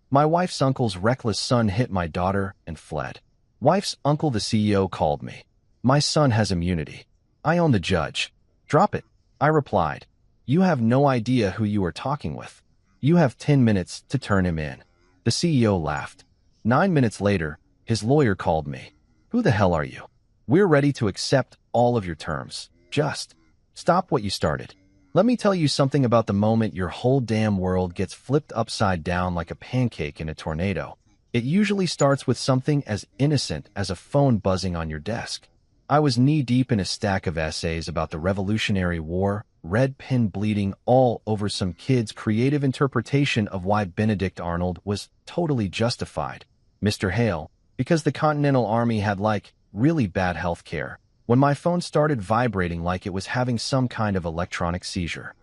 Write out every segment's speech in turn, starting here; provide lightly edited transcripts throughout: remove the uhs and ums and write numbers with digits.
My wife's uncle's reckless son hit my daughter and fled. Wife's uncle, the CEO, called me. My son has immunity. I own the judge. Drop it, I replied. You have no idea who you are talking with. You have 10 minutes to turn him in. The CEO laughed. 9 minutes later, his lawyer called me. Who the hell are you? We're ready to accept all of your terms. Just stop what you started. Let me tell you something about the moment your whole damn world gets flipped upside down like a pancake in a tornado. It usually starts with something as innocent as a phone buzzing on your desk. I was knee-deep in a stack of essays about the Revolutionary War, red pen bleeding all over some kid's creative interpretation of why Benedict Arnold was totally justified. Mr. Hale, because the Continental Army had, really bad health care, when my phone started vibrating like it was having some kind of electronic seizure.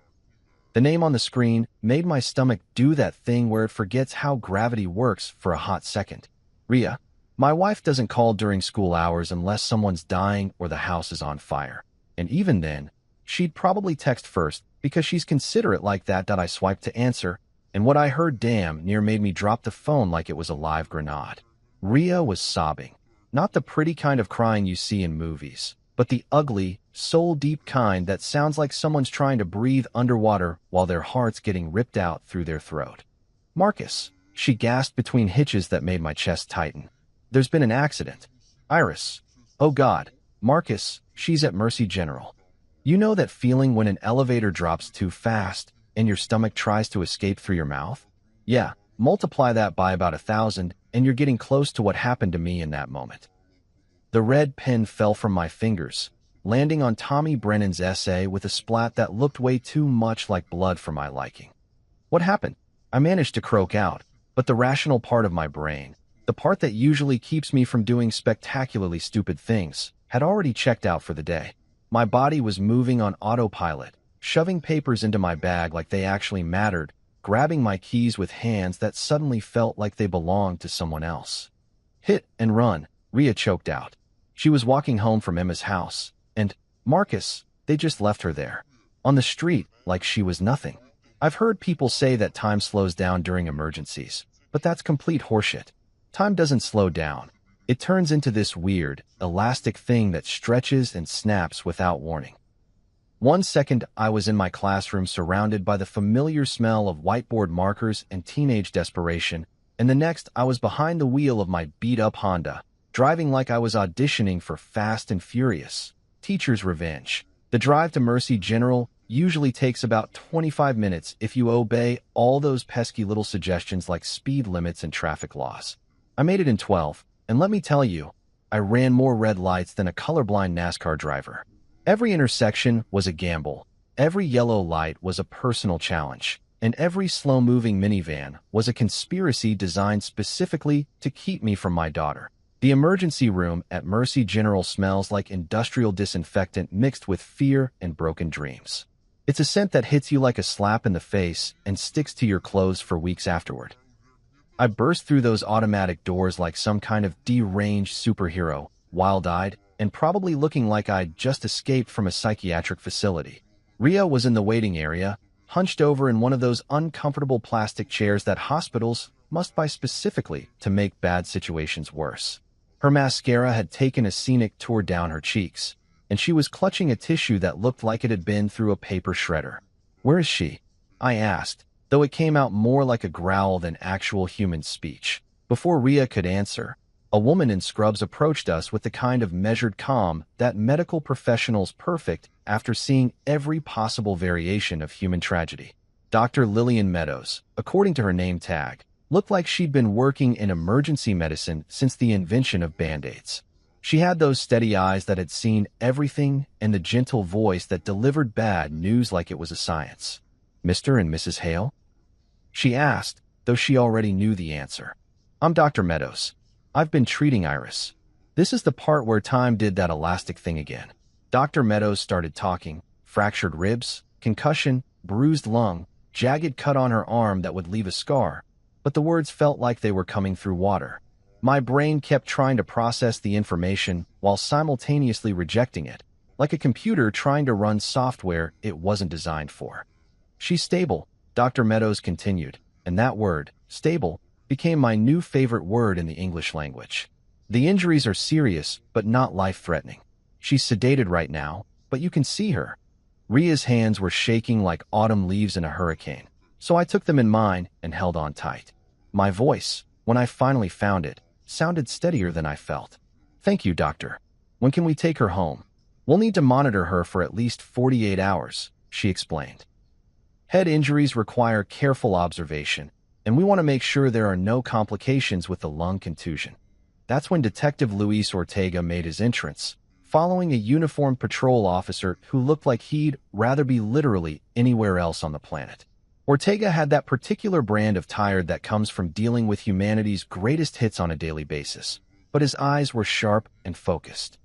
The name on the screen made my stomach do that thing where it forgets how gravity works for a hot second. Ria. My wife doesn't call during school hours unless someone's dying or the house is on fire. And even then, she'd probably text first because she's considerate like that. I swiped to answer, and what I heard damn near made me drop the phone like it was a live grenade. Ria was sobbing. Not the pretty kind of crying you see in movies, but the ugly, soul-deep kind that sounds like someone's trying to breathe underwater while their heart's getting ripped out through their throat. Marcus, she gasped between hitches that made my chest tighten. There's been an accident. Iris. Oh God. Marcus, she's at Mercy General. You know that feeling when an elevator drops too fast and your stomach tries to escape through your mouth? Yeah, multiply that by about 1,000 and you're getting close to what happened to me in that moment. The red pen fell from my fingers, landing on Tommy Brennan's essay with a splat that looked way too much like blood for my liking. What happened? I managed to croak out, but the rational part of my brain, the part that usually keeps me from doing spectacularly stupid things, had already checked out for the day. My body was moving on autopilot, shoving papers into my bag like they actually mattered, grabbing my keys with hands that suddenly felt like they belonged to someone else. Hit and run, Ria choked out. She was walking home from Emma's house, and, Marcus, they just left her there. On the street, like she was nothing. I've heard people say that time slows down during emergencies, but that's complete horseshit. Time doesn't slow down. It turns into this weird, elastic thing that stretches and snaps without warning. 1 second, I was in my classroom surrounded by the familiar smell of whiteboard markers and teenage desperation, and the next, I was behind the wheel of my beat-up Honda, driving like I was auditioning for Fast and Furious. Teacher's revenge. The drive to Mercy General usually takes about 25 minutes if you obey all those pesky little suggestions like speed limits and traffic laws. I made it in 12, and let me tell you, I ran more red lights than a colorblind NASCAR driver. Every intersection was a gamble, every yellow light was a personal challenge, and every slow-moving minivan was a conspiracy designed specifically to keep me from my daughter. The emergency room at Mercy General smells like industrial disinfectant mixed with fear and broken dreams. It's a scent that hits you like a slap in the face and sticks to your clothes for weeks afterward. I burst through those automatic doors like some kind of deranged superhero, wild-eyed, and probably looking like I'd just escaped from a psychiatric facility. Ria was in the waiting area, hunched over in one of those uncomfortable plastic chairs that hospitals must buy specifically to make bad situations worse. Her mascara had taken a scenic tour down her cheeks, and she was clutching a tissue that looked like it had been through a paper shredder. Where is she? I asked, though it came out more like a growl than actual human speech. Before Ria could answer, a woman in scrubs approached us with the kind of measured calm that medical professionals perfect after seeing every possible variation of human tragedy. Dr. Lillian Meadows, according to her name tag, looked like she'd been working in emergency medicine since the invention of Band-Aids. She had those steady eyes that had seen everything and the gentle voice that delivered bad news like it was a science. Mr. and Mrs. Hale? She asked, though she already knew the answer. I'm Dr. Meadows. I've been treating Iris. This is the part where time did that elastic thing again. Dr. Meadows started talking. Fractured ribs, concussion, bruised lung, jagged cut on her arm that would leave a scar, but the words felt like they were coming through water. My brain kept trying to process the information while simultaneously rejecting it, like a computer trying to run software it wasn't designed for. She's stable, Dr. Meadows continued, and that word, stable, became my new favorite word in the English language. The injuries are serious, but not life-threatening. She's sedated right now, but you can see her. Ria's hands were shaking like autumn leaves in a hurricane, so I took them in mine and held on tight. My voice, when I finally found it, sounded steadier than I felt. "Thank you, doctor. When can we take her home?" "We'll need to monitor her for at least 48 hours, she explained. "Head injuries require careful observation, and we want to make sure there are no complications with the lung contusion." That's when Detective Luis Ortega made his entrance, following a uniformed patrol officer who looked like he'd rather be literally anywhere else on the planet. Ortega had that particular brand of tired that comes from dealing with humanity's greatest hits on a daily basis, but his eyes were sharp and focused.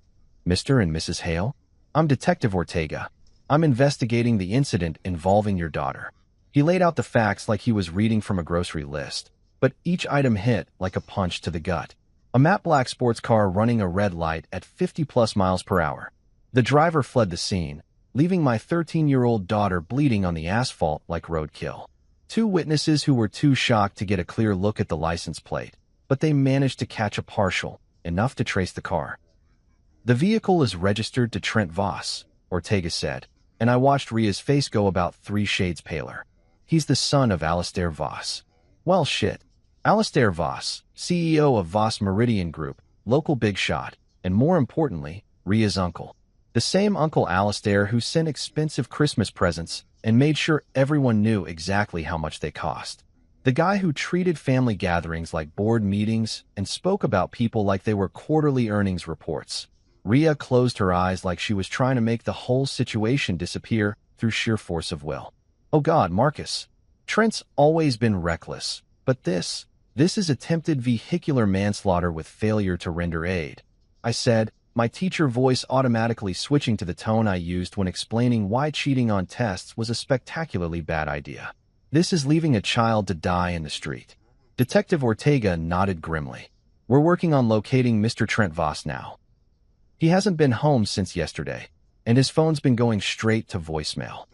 "Mr. and Mrs. Hale? I'm Detective Ortega. I'm investigating the incident involving your daughter." He laid out the facts like he was reading from a grocery list, but each item hit like a punch to the gut. A matte black sports car running a red light at 50+ miles per hour. The driver fled the scene, leaving my 13-year-old daughter bleeding on the asphalt like roadkill. Two witnesses who were too shocked to get a clear look at the license plate, but they managed to catch a partial, enough to trace the car. "The vehicle is registered to Trent Voss," Ortega said, and I watched Ria's face go about 3 shades paler. "He's the son of Alistair Voss." "Well, shit. Alistair Voss, CEO of Voss Meridian Group, local big shot, and more importantly, Ria's uncle. The same Uncle Alistair who sent expensive Christmas presents and made sure everyone knew exactly how much they cost. The guy who treated family gatherings like board meetings and spoke about people like they were quarterly earnings reports." Ria closed her eyes like she was trying to make the whole situation disappear through sheer force of will. "Oh God, Marcus. Trent's always been reckless, but this is attempted vehicular manslaughter with failure to render aid," I said, my teacher voice automatically switching to the tone I used when explaining why cheating on tests was a spectacularly bad idea. "This is leaving a child to die in the street." Detective Ortega nodded grimly. "We're working on locating Mr. Trent Voss now. He hasn't been home since yesterday, and his phone's been going straight to voicemail."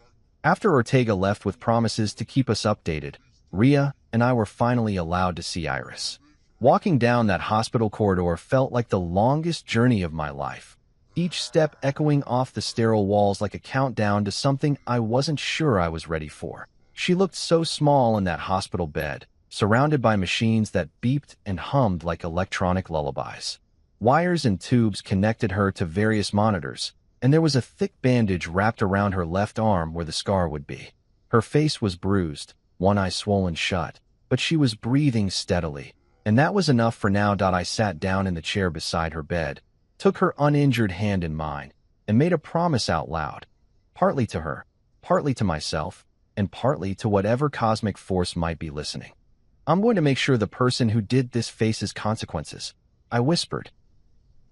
After Ortega left with promises to keep us updated, Ria and I were finally allowed to see Iris. Walking down that hospital corridor felt like the longest journey of my life, each step echoing off the sterile walls like a countdown to something I wasn't sure I was ready for. She looked so small in that hospital bed, surrounded by machines that beeped and hummed like electronic lullabies. Wires and tubes connected her to various monitors, and there was a thick bandage wrapped around her left arm where the scar would be. Her face was bruised, one eye swollen shut, but she was breathing steadily, and that was enough for now. I sat down in the chair beside her bed, took her uninjured hand in mine, and made a promise out loud, partly to her, partly to myself, and partly to whatever cosmic force might be listening. "I'm going to make sure the person who did this faces consequences," I whispered.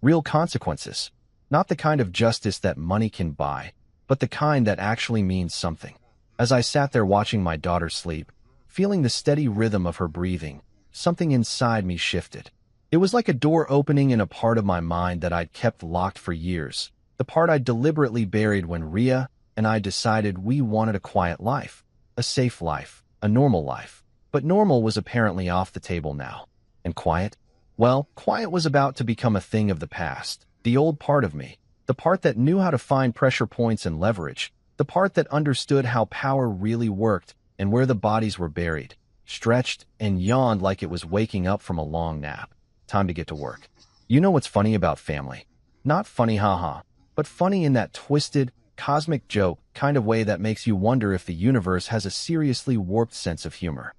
"Real consequences. Not the kind of justice that money can buy, but the kind that actually means something." As I sat there watching my daughter sleep, feeling the steady rhythm of her breathing, something inside me shifted. It was like a door opening in a part of my mind that I'd kept locked for years, the part I'd deliberately buried when Ria and I decided we wanted a quiet life, a safe life, a normal life. But normal was apparently off the table now. And quiet? Well, quiet was about to become a thing of the past, the old part of me, the part that knew how to find pressure points and leverage, the part that understood how power really worked and where the bodies were buried, stretched and yawned like it was waking up from a long nap. Time to get to work. You know what's funny about family? Not funny haha, but funny in that twisted, cosmic joke kind of way that makes you wonder if the universe has a seriously warped sense of humor.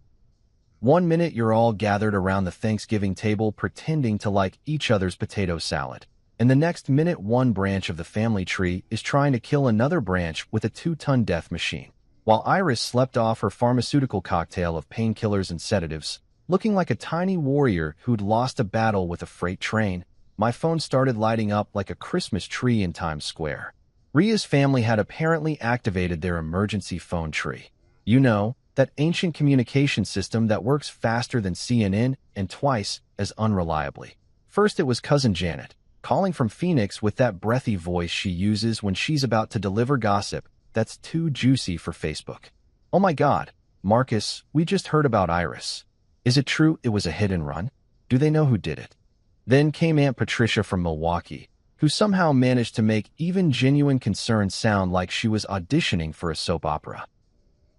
One minute you're all gathered around the Thanksgiving table pretending to like each other's potato salad, and the next minute one branch of the family tree is trying to kill another branch with a 2-ton death machine. While Iris slept off her pharmaceutical cocktail of painkillers and sedatives, looking like a tiny warrior who'd lost a battle with a freight train, my phone started lighting up like a Christmas tree in Times Square. Ria's family had apparently activated their emergency phone tree. You know, that ancient communication system that works faster than CNN and twice as unreliably. First it was Cousin Janet, calling from Phoenix with that breathy voice she uses when she's about to deliver gossip that's too juicy for Facebook. "Oh my God, Marcus, we just heard about Iris. Is it true it was a hit and run? Do they know who did it? Then came Aunt Patricia from Milwaukee, who somehow managed to make even genuine concern sound like she was auditioning for a soap opera.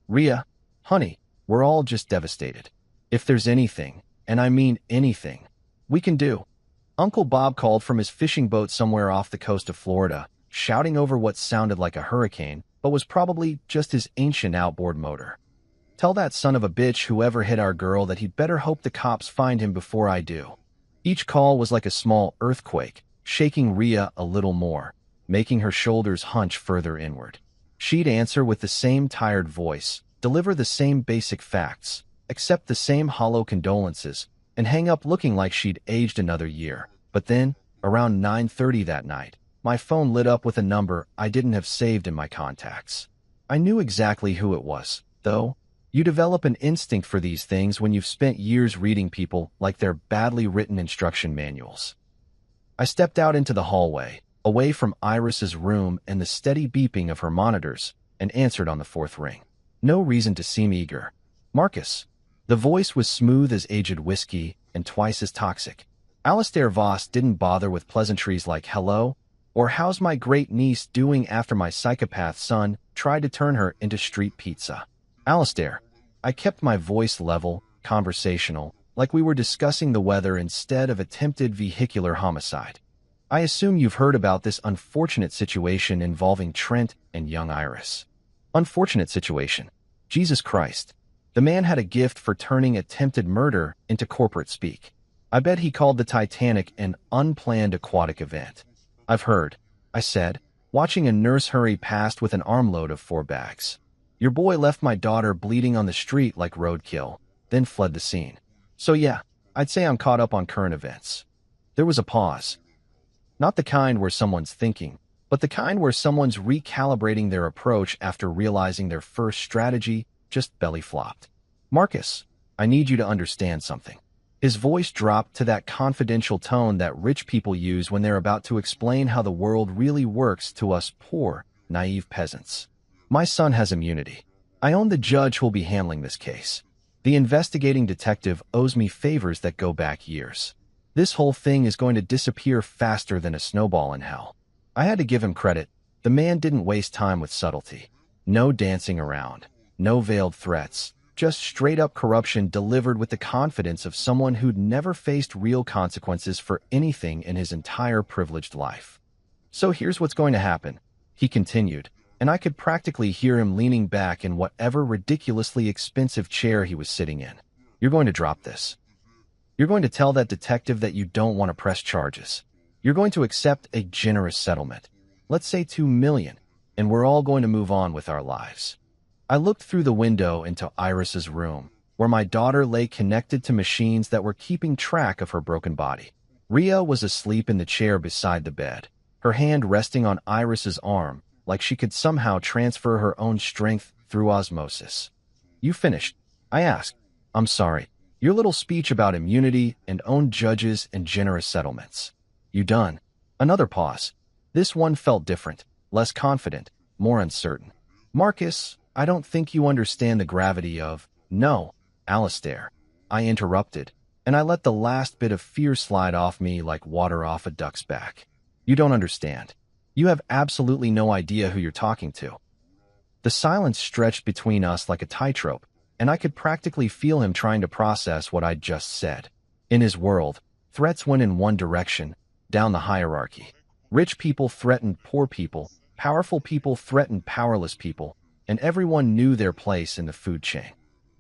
Rhea, honey, we're all just devastated. If there's anything, and I mean anything, we can do. Uncle Bob called from his fishing boat somewhere off the coast of Florida, shouting over what sounded like a hurricane, but was probably just his ancient outboard motor. Tell that son of a bitch whoever hit our girl that he'd better hope the cops find him before I do. Each call was like a small earthquake, shaking Rhea a little more, making her shoulders hunch further inward. She'd answer with the same tired voice, deliver the same basic facts, accept the same hollow condolences, and hang up looking like she'd aged another year. But then, around 9:30 that night, my phone lit up with a number I didn't have saved in my contacts. I knew exactly who it was, though. You develop an instinct for these things when you've spent years reading people like their badly written instruction manuals. I stepped out into the hallway, away from Iris's room and the steady beeping of her monitors, and answered on the fourth ring. No reason to seem eager. Marcus. The voice was smooth as aged whiskey and twice as toxic. Alistair Voss didn't bother with pleasantries like hello, or how's my great niece doing after my psychopath son tried to turn her into street pizza. Alistair. I kept my voice level, conversational, like we were discussing the weather instead of attempted vehicular homicide. I assume you've heard about this unfortunate situation involving Trent and young Iris. Unfortunate situation. Jesus Christ. The man had a gift for turning attempted murder into corporate speak. I bet he called the Titanic an unplanned aquatic event. I've heard, I said, watching a nurse hurry past with an armload of 4 bags. Your boy left my daughter bleeding on the street like roadkill, then fled the scene. So yeah, I'd say I'm caught up on current events. There was a pause. Not the kind where someone's thinking, but the kind where someone's recalibrating their approach after realizing their first strategy just belly flopped. Marcus, I need you to understand something. His voice dropped to that confidential tone that rich people use when they're about to explain how the world really works to us poor, naive peasants. My son has immunity. I own the judge who'll be handling this case. The investigating detective owes me favors that go back years. This whole thing is going to disappear faster than a snowball in hell. I had to give him credit. The man didn't waste time with subtlety. No dancing around. No veiled threats. Just straight-up corruption delivered with the confidence of someone who'd never faced real consequences for anything in his entire privileged life. So here's what's going to happen, he continued, and I could practically hear him leaning back in whatever ridiculously expensive chair he was sitting in. You're going to drop this. You're going to tell that detective that you don't want to press charges. You're going to accept a generous settlement. Let's say $2 million, and we're all going to move on with our lives. I looked through the window into Iris's room, where my daughter lay connected to machines that were keeping track of her broken body. Rhea was asleep in the chair beside the bed, her hand resting on Iris's arm, like she could somehow transfer her own strength through osmosis. You finished? I asked. I'm sorry. Your little speech about immunity and own judges and generous settlements. You done? Another pause. This one felt different, less confident, more uncertain. Marcus, I don't think you understand the gravity of— No, Alistair. I interrupted, and I let the last bit of fear slide off me like water off a duck's back. You don't understand. You have absolutely no idea who you're talking to. The silence stretched between us like a tightrope, and I could practically feel him trying to process what I'd just said. In his world, threats went in one direction, down the hierarchy. Rich people threatened poor people, powerful people threatened powerless people, and everyone knew their place in the food chain.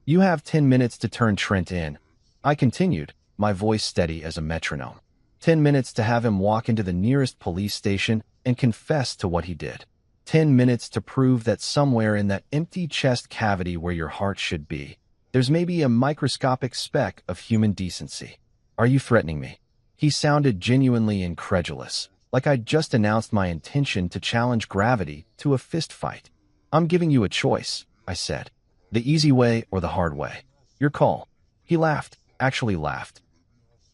You have 10 minutes to turn Trent in, I continued, my voice steady as a metronome. 10 minutes to have him walk into the nearest police station and confess to what he did. 10 minutes to prove that somewhere in that empty chest cavity where your heart should be, there's maybe a microscopic speck of human decency. Are you threatening me? He sounded genuinely incredulous, like I'd just announced my intention to challenge gravity to a fist fight. I'm giving you a choice, I said. The easy way or the hard way. Your call. He laughed, actually laughed.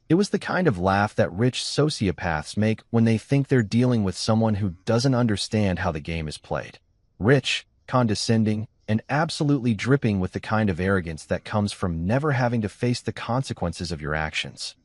It was the kind of laugh that rich sociopaths make when they think they're dealing with someone who doesn't understand how the game is played. Rich, condescending, and absolutely dripping with the kind of arrogance that comes from never having to face the consequences of your actions.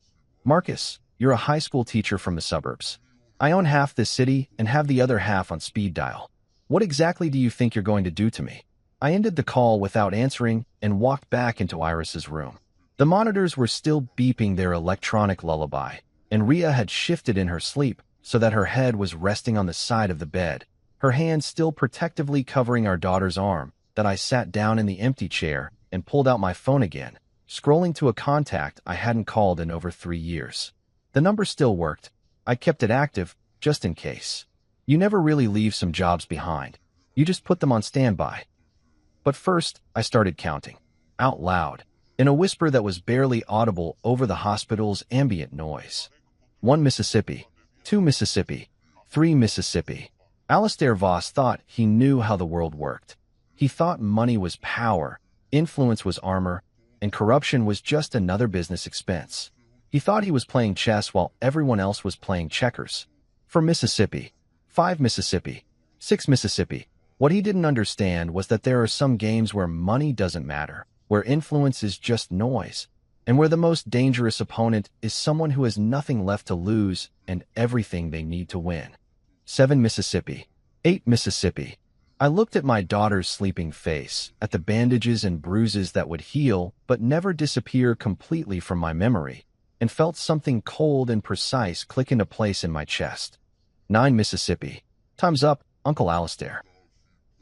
Marcus, you're a high school teacher from the suburbs. I own half this city and have the other half on speed dial. What exactly do you think you're going to do to me? I ended the call without answering and walked back into Iris's room. The monitors were still beeping their electronic lullaby, and Rhea had shifted in her sleep so that her head was resting on the side of the bed, her hand still protectively covering our daughter's arm. That I sat down in the empty chair and pulled out my phone again, scrolling to a contact I hadn't called in over 3 years. The number still worked. I kept it active, just in case. You never really leave some jobs behind. You just put them on standby. But first, I started counting, out loud, in a whisper that was barely audible over the hospital's ambient noise. 1 Mississippi, 2 Mississippi, 3 Mississippi. Alistair Voss thought he knew how the world worked. He thought money was power, influence was armor, and corruption was just another business expense. He thought he was playing chess while everyone else was playing checkers. For Mississippi, 5 Mississippi, 6 Mississippi. What he didn't understand was that there are some games where money doesn't matter, where influence is just noise, and where the most dangerous opponent is someone who has nothing left to lose and everything they need to win. 7 Mississippi, 8 Mississippi. I looked at my daughter's sleeping face, at the bandages and bruises that would heal but never disappear completely from my memory, and felt something cold and precise click into place in my chest. 9 Mississippi. Time's up, Uncle Alistair.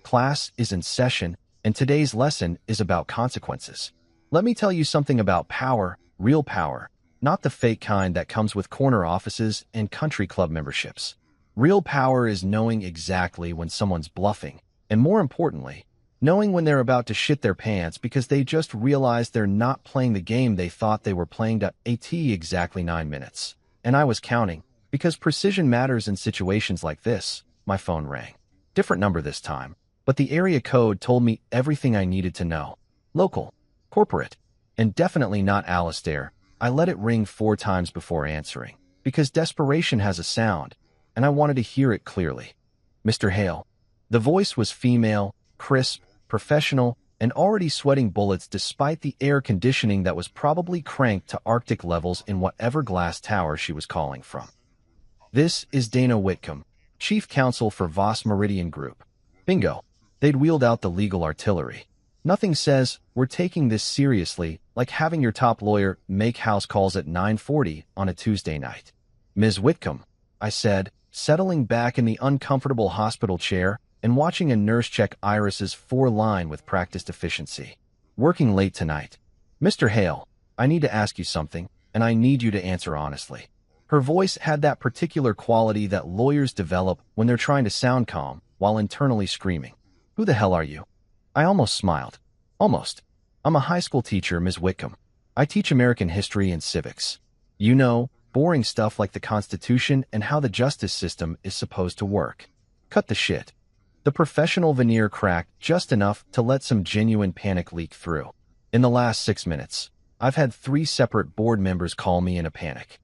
Class is in session, and today's lesson is about consequences. Let me tell you something about power, real power, not the fake kind that comes with corner offices and country club memberships. Real power is knowing exactly when someone's bluffing, and more importantly, knowing when they're about to shit their pants because they just realized they're not playing the game they thought they were playing. At exactly 9 minutes. And I was counting, because precision matters in situations like this. My phone rang. Different number this time, but the area code told me everything I needed to know. Local, corporate, and definitely not Alistair. I let it ring 4 times before answering, because desperation has a sound, and I wanted to hear it clearly. Mr. Hale. The voice was female, crisp, professional, and already sweating bullets despite the air conditioning that was probably cranked to Arctic levels in whatever glass tower she was calling from. This is Dana Whitcomb, Chief Counsel for Voss Meridian Group. Bingo. They'd wheeled out the legal artillery. Nothing says, we're taking this seriously, like having your top lawyer make house calls at 9:40 on a Tuesday night. Ms. Whitcomb, I said, settling back in the uncomfortable hospital chair and watching a nurse check Iris's 4-line with practiced efficiency. Working late tonight. Mr. Hale, I need to ask you something, and I need you to answer honestly. Her voice had that particular quality that lawyers develop when they're trying to sound calm while internally screaming. Who the hell are you? I almost smiled. Almost. I'm a high school teacher, Ms. Whitcomb. I teach American history and civics. You know, boring stuff like the Constitution and how the justice system is supposed to work. Cut the shit. The professional veneer cracked just enough to let some genuine panic leak through. In the last 6 minutes, I've had 3 separate board members call me in a panic.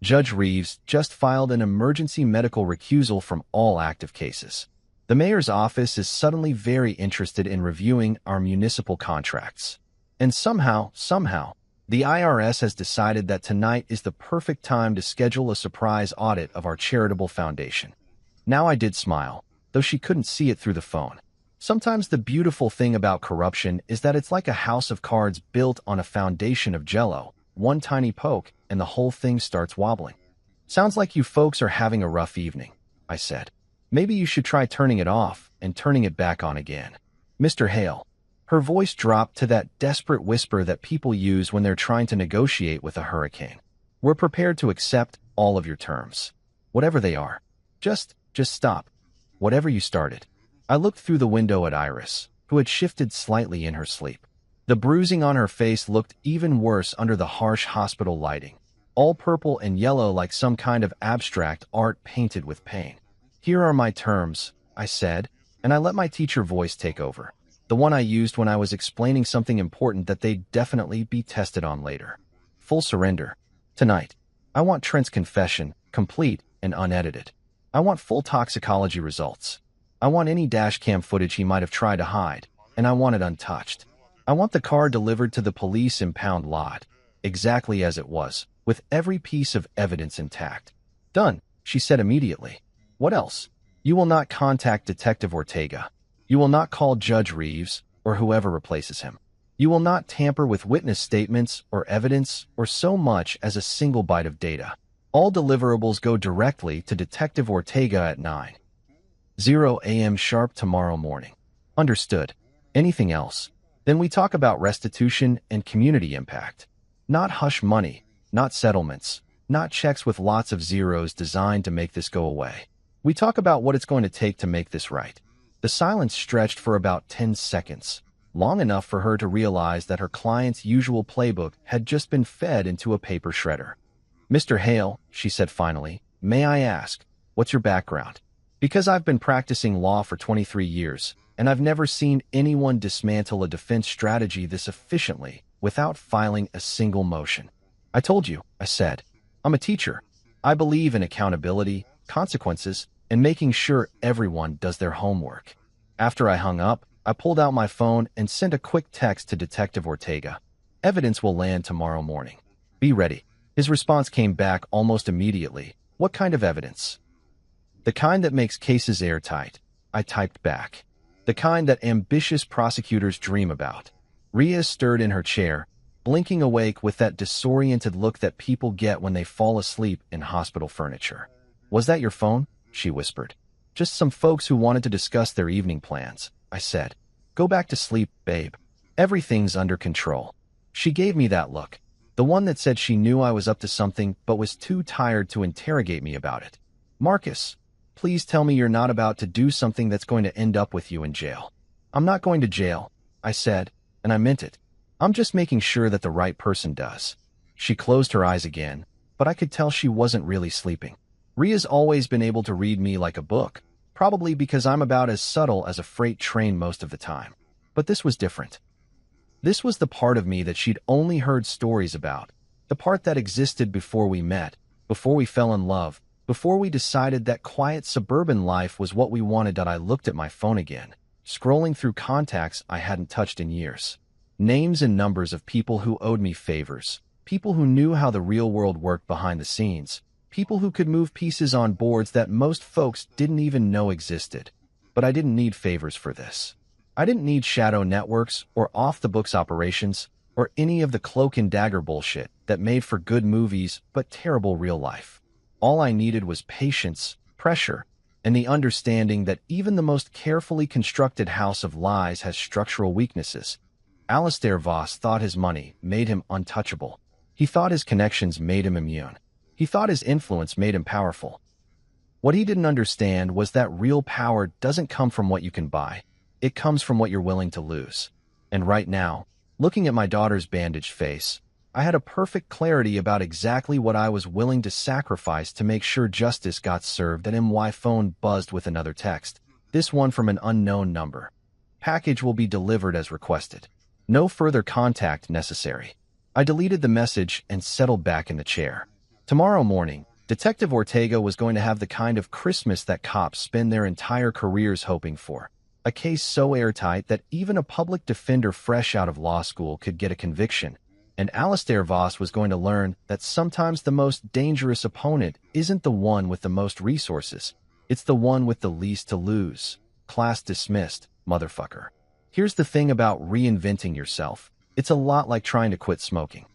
Judge Reeves just filed an emergency medical recusal from all active cases. The mayor's office is suddenly very interested in reviewing our municipal contracts. And somehow, the IRS has decided that tonight is the perfect time to schedule a surprise audit of our charitable foundation. Now I did smile, though she couldn't see it through the phone. Sometimes the beautiful thing about corruption is that it's like a house of cards built on a foundation of jello. One tiny poke, and the whole thing starts wobbling. Sounds like you folks are having a rough evening, I said. Maybe you should try turning it off and turning it back on again. Mr. Hale. Her voice dropped to that desperate whisper that people use when they're trying to negotiate with a hurricane. We're prepared to accept all of your terms. Whatever they are. Just stop. Whatever you started. I looked through the window at Iris, who had shifted slightly in her sleep. The bruising on her face looked even worse under the harsh hospital lighting, all purple and yellow like some kind of abstract art painted with pain. Here are my terms, I said, and I let my teacher voice take over, the one I used when I was explaining something important that they'd definitely be tested on later. Full surrender. Tonight, I want Trent's confession, complete and unedited. I want full toxicology results. I want any dash cam footage he might have tried to hide, and I want it untouched. I want the car delivered to the police impound lot, exactly as it was, with every piece of evidence intact. Done, she said immediately. What else? You will not contact Detective Ortega. You will not call Judge Reeves, or whoever replaces him. You will not tamper with witness statements or evidence or so much as a single byte of data. All deliverables go directly to Detective Ortega at 9:00 a.m. sharp tomorrow morning. Understood. Anything else? Then we talk about restitution and community impact. Not hush money, not settlements, not checks with lots of zeros designed to make this go away. We talk about what it's going to take to make this right. The silence stretched for about 10 seconds, long enough for her to realize that her client's usual playbook had just been fed into a paper shredder. Mr. Hale, she said finally, may I ask, what's your background? Because I've been practicing law for 23 years, and I've never seen anyone dismantle a defense strategy this efficiently without filing a single motion. I told you, I said. I'm a teacher. I believe in accountability, consequences, and making sure everyone does their homework. After I hung up, I pulled out my phone and sent a quick text to Detective Ortega. Evidence will land tomorrow morning. Be ready. His response came back almost immediately. What kind of evidence? The kind that makes cases airtight, I typed back. The kind that ambitious prosecutors dream about. Rhea stirred in her chair, blinking awake with that disoriented look that people get when they fall asleep in hospital furniture. Was that your phone? She whispered. Just some folks who wanted to discuss their evening plans, I said. Go back to sleep, babe. Everything's under control. She gave me that look, the one that said she knew I was up to something but was too tired to interrogate me about it. Marcus, please tell me you're not about to do something that's going to end up with you in jail. I'm not going to jail, I said, and I meant it. I'm just making sure that the right person does. She closed her eyes again, but I could tell she wasn't really sleeping. Rhea's always been able to read me like a book, probably because I'm about as subtle as a freight train most of the time. But this was different. This was the part of me that she'd only heard stories about, the part that existed before we met, before we fell in love, before we decided that quiet suburban life was what we wanted. I looked at my phone again, scrolling through contacts I hadn't touched in years. Names and numbers of people who owed me favors, people who knew how the real world worked behind the scenes, people who could move pieces on boards that most folks didn't even know existed. But I didn't need favors for this. I didn't need shadow networks or off-the-books operations or any of the cloak and dagger bullshit that made for good movies but terrible real life. All I needed was patience, pressure, and the understanding that even the most carefully constructed house of lies has structural weaknesses. Alistair Voss thought his money made him untouchable. He thought his connections made him immune. He thought his influence made him powerful. What he didn't understand was that real power doesn't come from what you can buy. It comes from what you're willing to lose. And right now, looking at my daughter's bandaged face, I had a perfect clarity about exactly what I was willing to sacrifice to make sure justice got served. And my phone buzzed with another text, this one from an unknown number. Package will be delivered as requested. No further contact necessary. I deleted the message and settled back in the chair. Tomorrow morning, Detective Ortega was going to have the kind of Christmas that cops spend their entire careers hoping for. A case so airtight that even a public defender fresh out of law school could get a conviction. And Alistair Voss was going to learn that sometimes the most dangerous opponent isn't the one with the most resources. It's the one with the least to lose. Class dismissed, motherfucker. Here's the thing about reinventing yourself. It's a lot like trying to quit smoking.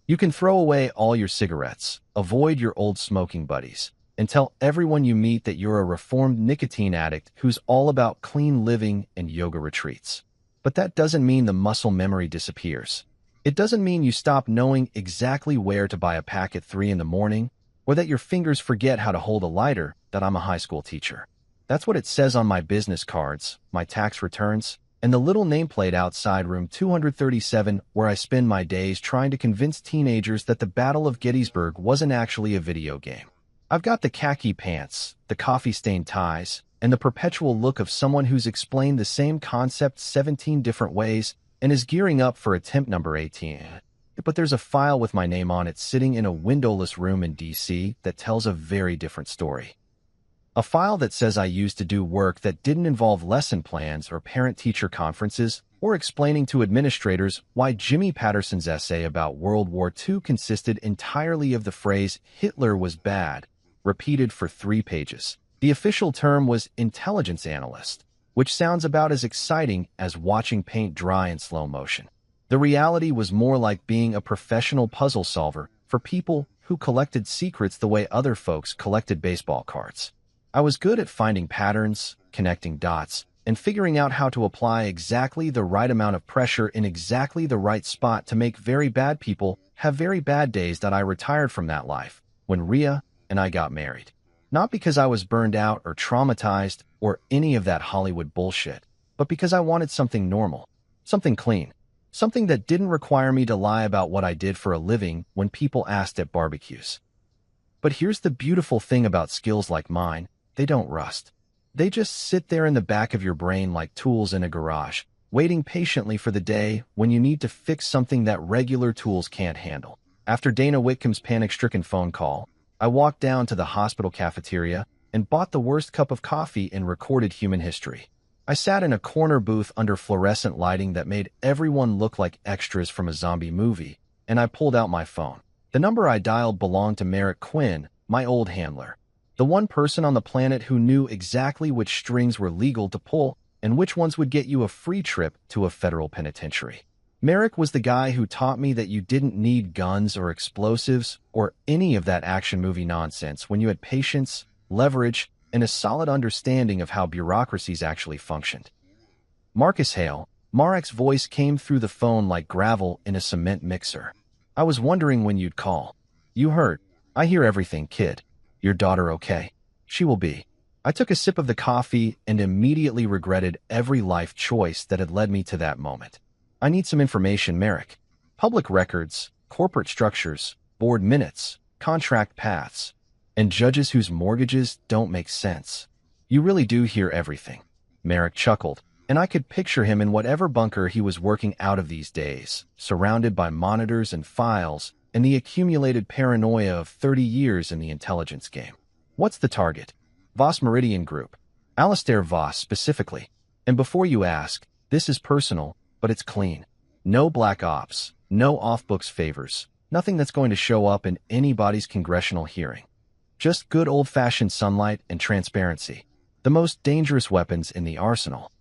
You can throw away all your cigarettes, avoid your old smoking buddies, and tell everyone you meet that you're a reformed nicotine addict who's all about clean living and yoga retreats. But that doesn't mean the muscle memory disappears. It doesn't mean you stop knowing exactly where to buy a pack at 3 in the morning, or that your fingers forget how to hold a lighter. That I'm a high school teacher. That's what it says on my business cards, my tax returns, and the little nameplate outside room 237 where I spend my days trying to convince teenagers that the Battle of Gettysburg wasn't actually a video game. I've got the khaki pants, the coffee-stained ties, and the perpetual look of someone who's explained the same concept 17 different ways and is gearing up for attempt number 18. But there's a file with my name on it sitting in a windowless room in D.C. that tells a very different story. A file that says I used to do work that didn't involve lesson plans or parent-teacher conferences or explaining to administrators why Jimmy Patterson's essay about World War II consisted entirely of the phrase "Hitler was bad," repeated for 3 pages. The official term was intelligence analyst, which sounds about as exciting as watching paint dry in slow motion. The reality was more like being a professional puzzle solver for people who collected secrets the way other folks collected baseball cards. I was good at finding patterns, connecting dots, and figuring out how to apply exactly the right amount of pressure in exactly the right spot to make very bad people have very bad days. That I retired from that life when Rhea and I got married. Not because I was burned out or traumatized or any of that Hollywood bullshit, but because I wanted something normal, something clean, something that didn't require me to lie about what I did for a living when people asked at barbecues. But here's the beautiful thing about skills like mine: they don't rust. They just sit there in the back of your brain like tools in a garage, waiting patiently for the day when you need to fix something that regular tools can't handle. After Dana Whitcomb's panic-stricken phone call, I walked down to the hospital cafeteria and bought the worst cup of coffee in recorded human history. I sat in a corner booth under fluorescent lighting that made everyone look like extras from a zombie movie, and I pulled out my phone. The number I dialed belonged to Merrick Quinn, my old handler. The one person on the planet who knew exactly which strings were legal to pull and which ones would get you a free trip to a federal penitentiary. Merrick was the guy who taught me that you didn't need guns or explosives or any of that action movie nonsense when you had patience, leverage, and a solid understanding of how bureaucracies actually functioned. Marcus Hale, Marek's voice came through the phone like gravel in a cement mixer. I was wondering when you'd call. You heard. I hear everything, kid. Your daughter okay? She will be. I took a sip of the coffee and immediately regretted every life choice that had led me to that moment. I need some information, Merrick. Public records, corporate structures, board minutes, contract paths, and judges whose mortgages don't make sense. You really do hear everything. Merrick chuckled, and I could picture him in whatever bunker he was working out of these days, surrounded by monitors and files and the accumulated paranoia of 30 years in the intelligence game. What's the target? Voss Meridian Group. Alistair Voss specifically. And before you ask, this is personal, but it's clean. No black ops, no off-books favors, nothing that's going to show up in anybody's congressional hearing. Just good old-fashioned sunlight and transparency. The most dangerous weapons in the arsenal.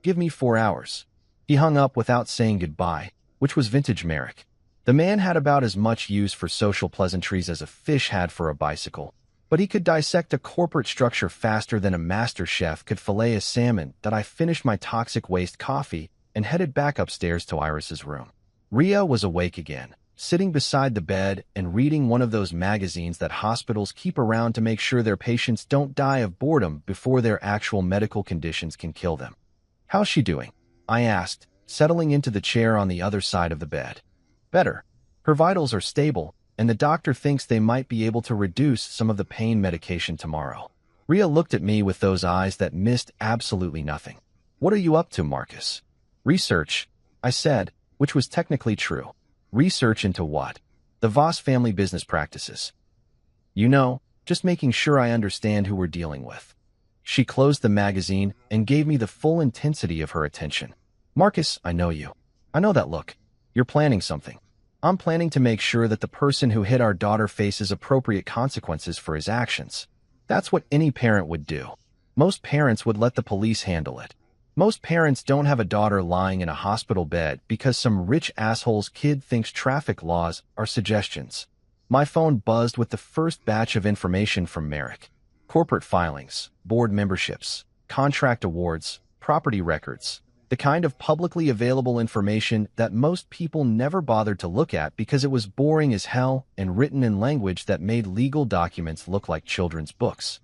Give me 4 hours. He hung up without saying goodbye, which was vintage Merrick. The man had about as much use for social pleasantries as a fish had for a bicycle, but he could dissect a corporate structure faster than a master chef could fillet a salmon. That I finished my toxic waste coffee and headed back upstairs to Iris's room. Rhea was awake again, sitting beside the bed and reading one of those magazines that hospitals keep around to make sure their patients don't die of boredom before their actual medical conditions can kill them. How's she doing? I asked, settling into the chair on the other side of the bed. Better. Her vitals are stable, and the doctor thinks they might be able to reduce some of the pain medication tomorrow. Rhea looked at me with those eyes that missed absolutely nothing. What are you up to, Marcus? Research, I said, which was technically true. Research into what? The Voss family business practices. You know, just making sure I understand who we're dealing with. She closed the magazine and gave me the full intensity of her attention. Marcus, I know you. I know that look. You're planning something. I'm planning to make sure that the person who hit our daughter faces appropriate consequences for his actions. That's what any parent would do. Most parents would let the police handle it. Most parents don't have a daughter lying in a hospital bed because some rich asshole's kid thinks traffic laws are suggestions. My phone buzzed with the first batch of information from Merrick. Corporate filings, board memberships, contract awards, property records. The kind of publicly available information that most people never bothered to look at because it was boring as hell and written in language that made legal documents look like children's books.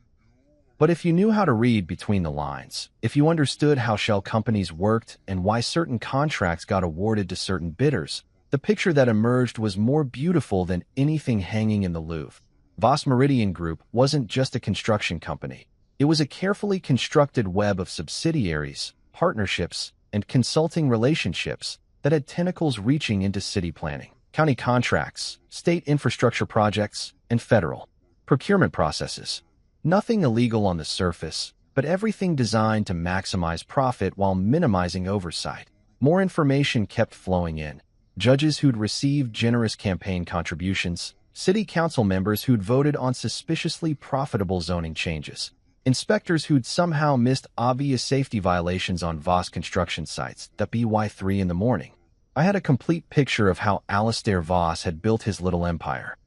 But if you knew how to read between the lines, if you understood how shell companies worked and why certain contracts got awarded to certain bidders, the picture that emerged was more beautiful than anything hanging in the Louvre. Voss Meridian Group wasn't just a construction company. It was a carefully constructed web of subsidiaries, partnerships, and consulting relationships that had tentacles reaching into city planning, county contracts, state infrastructure projects, and federal procurement processes. Nothing illegal on the surface, but everything designed to maximize profit while minimizing oversight. More information kept flowing in. Judges who'd received generous campaign contributions, city council members who'd voted on suspiciously profitable zoning changes, inspectors who'd somehow missed obvious safety violations on Voss construction sites that by 3 in the morning. I had a complete picture of how Alistair Voss had built his little empire.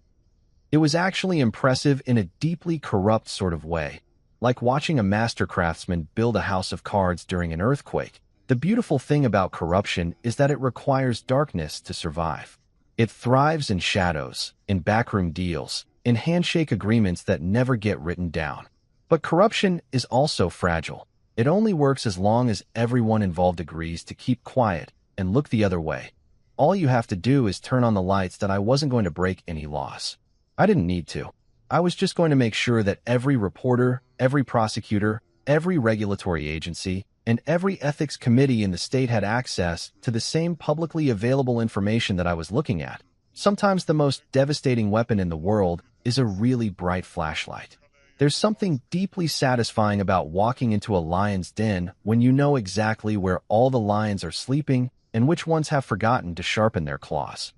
It was actually impressive in a deeply corrupt sort of way, like watching a master craftsman build a house of cards during an earthquake. The beautiful thing about corruption is that it requires darkness to survive. It thrives in shadows, in backroom deals, in handshake agreements that never get written down. But corruption is also fragile. It only works as long as everyone involved agrees to keep quiet and look the other way. All you have to do is turn on the lights that I wasn't going to break any laws. I didn't need to. I was just going to make sure that every reporter, every prosecutor, every regulatory agency, and every ethics committee in the state had access to the same publicly available information that I was looking at. Sometimes the most devastating weapon in the world is a really bright flashlight. There's something deeply satisfying about walking into a lion's den when you know exactly where all the lions are sleeping and which ones have forgotten to sharpen their claws.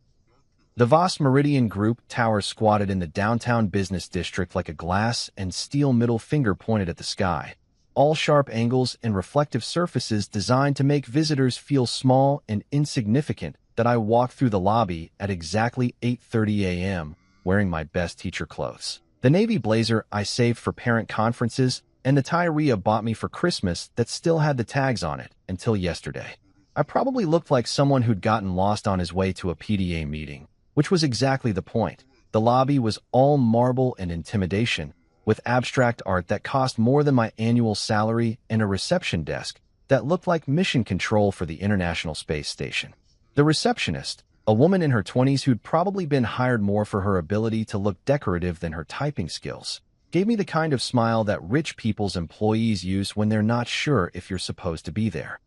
The Voss Meridian Group tower squatted in the downtown business district like a glass and steel middle finger pointed at the sky, all sharp angles and reflective surfaces designed to make visitors feel small and insignificant. That I walked through the lobby at exactly 8:30 a.m., wearing my best teacher clothes. The navy blazer I saved for parent conferences and the tie Rhea bought me for Christmas that still had the tags on it until yesterday. I probably looked like someone who'd gotten lost on his way to a PDA meeting, which was exactly the point. The lobby was all marble and intimidation, with abstract art that cost more than my annual salary and a reception desk that looked like mission control for the International Space Station. The receptionist, a woman in her 20s who'd probably been hired more for her ability to look decorative than her typing skills, gave me the kind of smile that rich people's employees use when they're not sure if you're supposed to be there.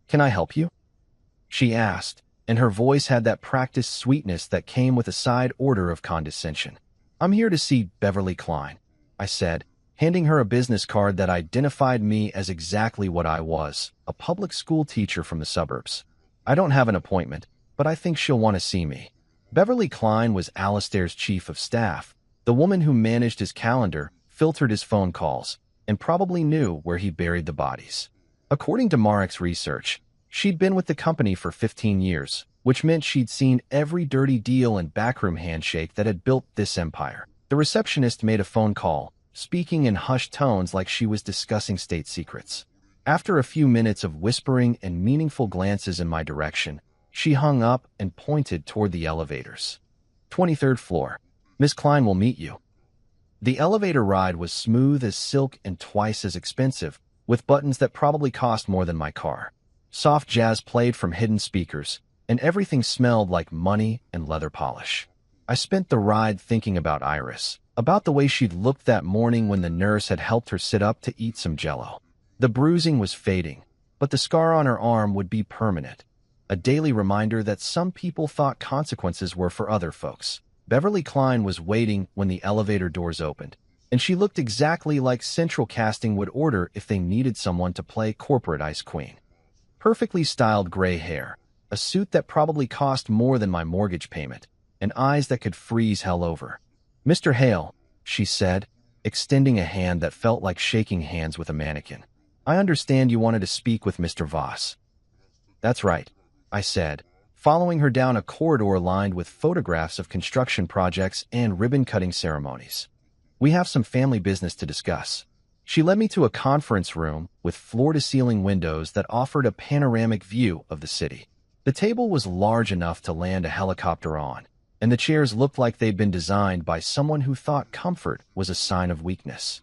"Can I help you?" she asked, and her voice had that practiced sweetness that came with a side order of condescension. "I'm here to see Beverly Klein," I said, handing her a business card that identified me as exactly what I was, a public school teacher from the suburbs. "I don't have an appointment, but I think she'll want to see me." Beverly Klein was Alistair's chief of staff, the woman who managed his calendar, filtered his phone calls, and probably knew where he buried the bodies. According to Marek's research, she'd been with the company for 15 years, which meant she'd seen every dirty deal and backroom handshake that had built this empire. The receptionist made a phone call, speaking in hushed tones like she was discussing state secrets. After a few minutes of whispering and meaningful glances in my direction, she hung up and pointed toward the elevators. 23rd floor. "Miss Klein will meet you." The elevator ride was smooth as silk and twice as expensive, with buttons that probably cost more than my car. Soft jazz played from hidden speakers, and everything smelled like money and leather polish. I spent the ride thinking about Iris, about the way she'd looked that morning when the nurse had helped her sit up to eat some Jell-O. The bruising was fading, but the scar on her arm would be permanent, a daily reminder that some people thought consequences were for other folks. Beverly Klein was waiting when the elevator doors opened, and she looked exactly like Central Casting would order if they needed someone to play corporate ice queen. Perfectly styled gray hair, a suit that probably cost more than my mortgage payment, and eyes that could freeze hell over. "Mr. Hale," she said, extending a hand that felt like shaking hands with a mannequin. "I understand you wanted to speak with Mr. Voss." "That's right," I said, following her down a corridor lined with photographs of construction projects and ribbon-cutting ceremonies. "We have some family business to discuss." She led me to a conference room with floor-to-ceiling windows that offered a panoramic view of the city. The table was large enough to land a helicopter on, and the chairs looked like they'd been designed by someone who thought comfort was a sign of weakness.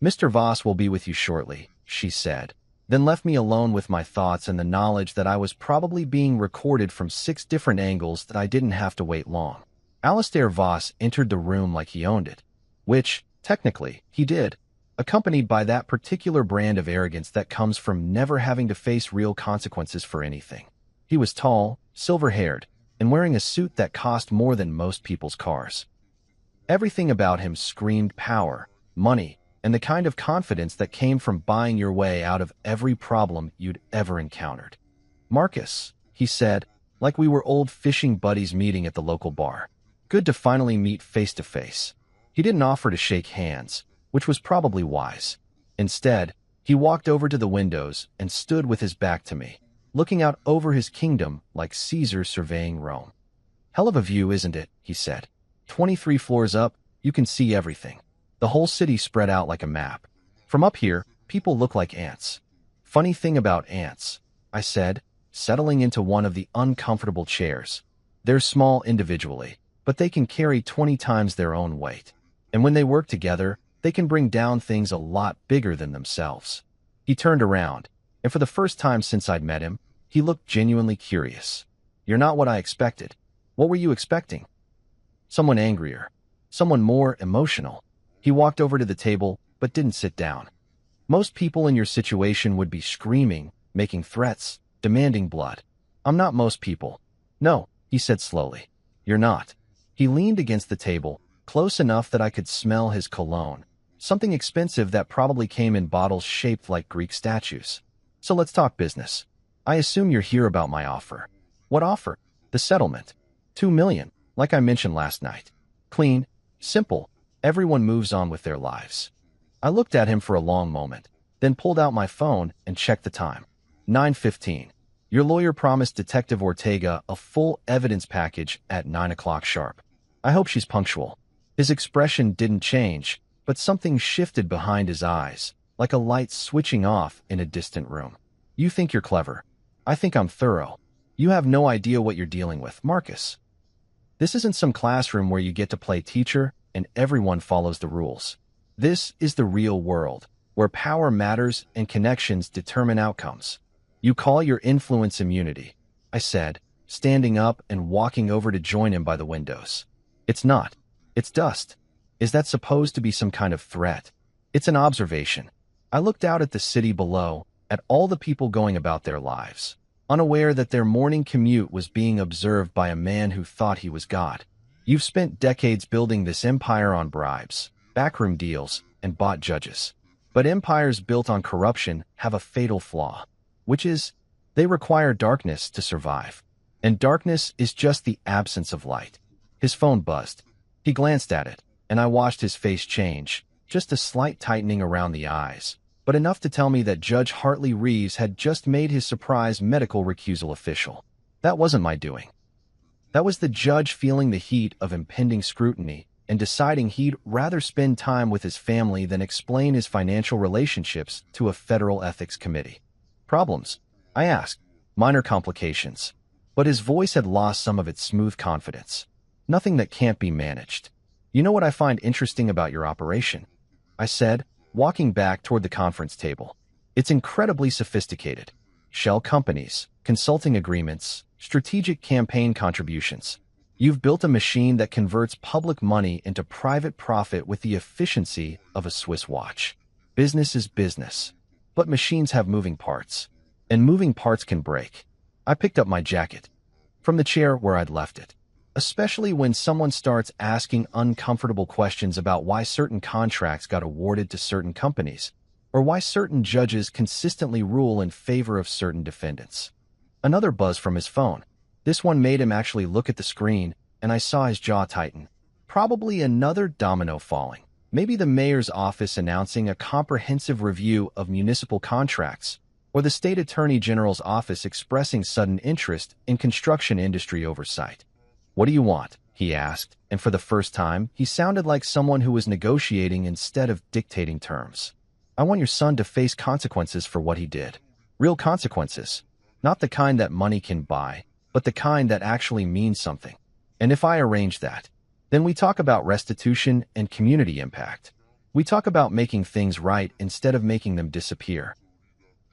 "Mr. Voss will be with you shortly," she said, then left me alone with my thoughts and the knowledge that I was probably being recorded from 6 different angles that I didn't have to wait long. Alistair Voss entered the room like he owned it, which, technically, he did, accompanied by that particular brand of arrogance that comes from never having to face real consequences for anything. He was tall, silver-haired, and wearing a suit that cost more than most people's cars. Everything about him screamed power, money, and the kind of confidence that came from buying your way out of every problem you'd ever encountered. "Marcus," he said, like we were old fishing buddies meeting at the local bar. "Good to finally meet face to face." He didn't offer to shake hands, which was probably wise. Instead, he walked over to the windows and stood with his back to me, looking out over his kingdom like Caesar surveying Rome. "Hell of a view, isn't it?" he said. 23 floors up, you can see everything. The whole city spread out like a map. From up here, people look like ants." "Funny thing about ants," I said, settling into one of the uncomfortable chairs. "They're small individually, but they can carry 20 times their own weight. And when they work together, they can bring down things a lot bigger than themselves." He turned around, and for the first time since I'd met him, he looked genuinely curious. "You're not what I expected." "What were you expecting?" "Someone angrier. Someone more emotional." He walked over to the table, but didn't sit down. "Most people in your situation would be screaming, making threats, demanding blood. I'm not most people." "No," he said slowly. "You're not." He leaned against the table, close enough that I could smell his cologne, something expensive that probably came in bottles shaped like Greek statues. "So let's talk business. I assume you're here about my offer." "What offer?" "The settlement. 2 million, like I mentioned last night. Clean, simple, everyone moves on with their lives." I looked at him for a long moment, then pulled out my phone and checked the time. 9:15. "Your lawyer promised Detective Ortega a full evidence package at 9 o'clock sharp. I hope she's punctual." His expression didn't change, but something shifted behind his eyes, like a light switching off in a distant room. "You think you're clever. I think I'm thorough. You have no idea what you're dealing with, Marcus. This isn't some classroom where you get to play teacher and everyone follows the rules. This is the real world, where power matters and connections determine outcomes. You call your influence immunity," I said, standing up and walking over to join him by the windows. "It's not. It's dust." "Is that supposed to be some kind of threat?" "It's an observation." I looked out at the city below, at all the people going about their lives, unaware that their morning commute was being observed by a man who thought he was God. "You've spent decades building this empire on bribes, backroom deals, and bought judges. But empires built on corruption have a fatal flaw, which is, they require darkness to survive. And darkness is just the absence of light." His phone buzzed. He glanced at it, and I watched his face change, just a slight tightening around the eyes, but enough to tell me that Judge Hartley Reeves had just made his surprise medical recusal official. That wasn't my doing. That was the judge feeling the heat of impending scrutiny and deciding he'd rather spend time with his family than explain his financial relationships to a federal ethics committee. "Problems?" I asked. "Minor complications." But his voice had lost some of its smooth confidence. "Nothing that can't be managed." "You know what I find interesting about your operation?" I said, walking back toward the conference table. "It's incredibly sophisticated. Shell companies, consulting agreements, strategic campaign contributions. You've built a machine that converts public money into private profit with the efficiency of a Swiss watch. Business is business. But machines have moving parts. And moving parts can break." I picked up my jacket from the chair where I'd left it. Especially when someone starts asking uncomfortable questions about why certain contracts got awarded to certain companies, or why certain judges consistently rule in favor of certain defendants. Another buzz from his phone. This one made him actually look at the screen, and I saw his jaw tighten. Probably another domino falling. Maybe the mayor's office announcing a comprehensive review of municipal contracts, or the state attorney general's office expressing sudden interest in construction industry oversight. "What do you want?" he asked, and for the first time, he sounded like someone who was negotiating instead of dictating terms. "I want your son to face consequences for what he did. Real consequences. Not the kind that money can buy, but the kind that actually means something. And if I arrange that, then we talk about restitution and community impact. We talk about making things right instead of making them disappear."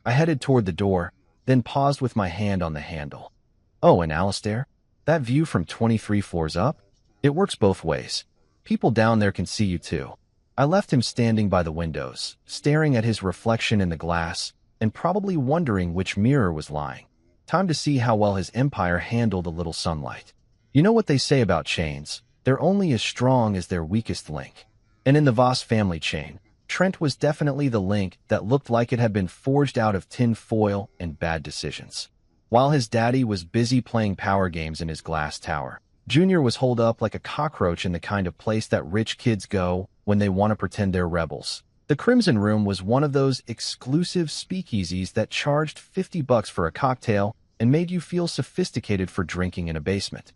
I headed toward the door, then paused with my hand on the handle. "Oh, and Alistair? That view from 23 floors up? It works both ways. People down there can see you too." I left him standing by the windows, staring at his reflection in the glass, and probably wondering which mirror was lying. Time to see how well his empire handled a little sunlight. You know what they say about chains? They're only as strong as their weakest link. And in the Voss family chain, Trent was definitely the link that looked like it had been forged out of tin foil and bad decisions. While his daddy was busy playing power games in his glass tower, Junior was holed up like a cockroach in the kind of place that rich kids go when they want to pretend they're rebels. The Crimson Room was one of those exclusive speakeasies that charged $50 for a cocktail and made you feel sophisticated for drinking in a basement.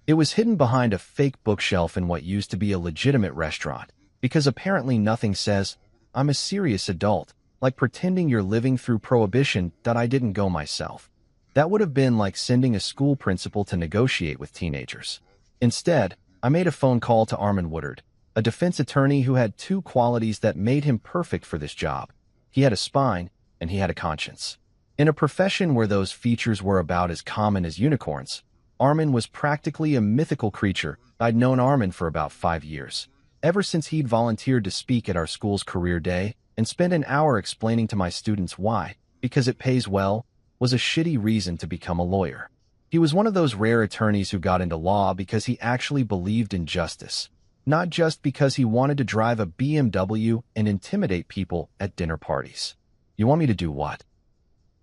It was hidden behind a fake bookshelf in what used to be a legitimate restaurant, because apparently nothing says, "I'm a serious adult," like pretending you're living through prohibition that I didn't go myself. That would have been like sending a school principal to negotiate with teenagers. Instead, I made a phone call to Armin Woodard, a defense attorney who had two qualities that made him perfect for this job. He had a spine, and he had a conscience. In a profession where those features were about as common as unicorns, Armin was practically a mythical creature. I'd known Armin for about 5 years, ever since he'd volunteered to speak at our school's career day and spend an hour explaining to my students why, because it pays well, was a shitty reason to become a lawyer. He was one of those rare attorneys who got into law because he actually believed in justice, not just because he wanted to drive a BMW and intimidate people at dinner parties. "You want me to do what?"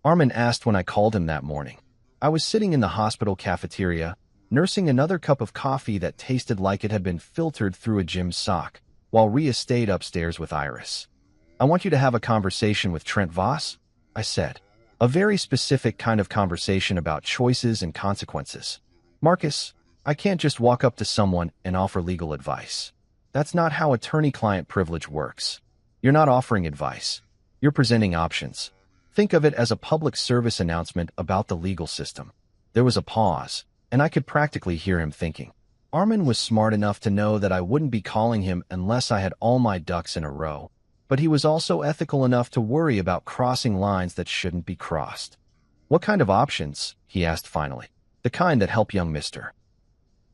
Armin asked when I called him that morning. I was sitting in the hospital cafeteria, nursing another cup of coffee that tasted like it had been filtered through a gym sock, while Rhea stayed upstairs with Iris. "I want you to have a conversation with Trent Voss," I said. "A very specific kind of conversation about choices and consequences. Marcus, I can't just walk up to someone and offer legal advice. That's not how attorney-client privilege works. You're not offering advice. You're presenting options. Think of it as a public service announcement about the legal system." There was a pause, and I could practically hear him thinking. Armin was smart enough to know that I wouldn't be calling him unless I had all my ducks in a row, but he was also ethical enough to worry about crossing lines that shouldn't be crossed. "What kind of options?" he asked finally. "The kind that help young Mr.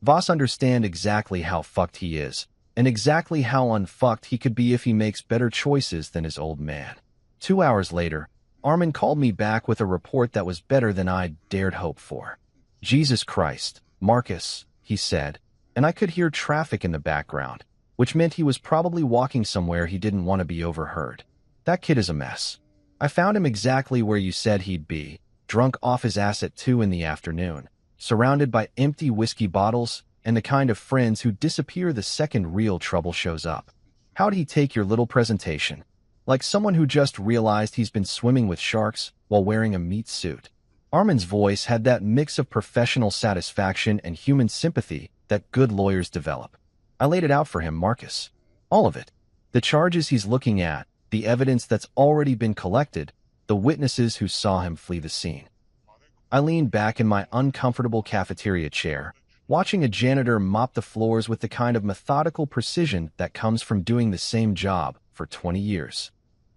Voss understand exactly how fucked he is, and exactly how unfucked he could be if he makes better choices than his old man." 2 hours later, Armin called me back with a report that was better than I'd dared hope for. "Jesus Christ, Marcus," he said, and I could hear traffic in the background, which meant he was probably walking somewhere he didn't want to be overheard. "That kid is a mess. I found him exactly where you said he'd be, drunk off his ass at 2 in the afternoon, surrounded by empty whiskey bottles and the kind of friends who disappear the second real trouble shows up. How'd he take your little presentation? Like someone who just realized he's been swimming with sharks while wearing a meat suit." Armin's voice had that mix of professional satisfaction and human sympathy that good lawyers develop. "I laid it out for him, Marcus. All of it. The charges he's looking at, the evidence that's already been collected, the witnesses who saw him flee the scene." I leaned back in my uncomfortable cafeteria chair, watching a janitor mop the floors with the kind of methodical precision that comes from doing the same job for 20 years.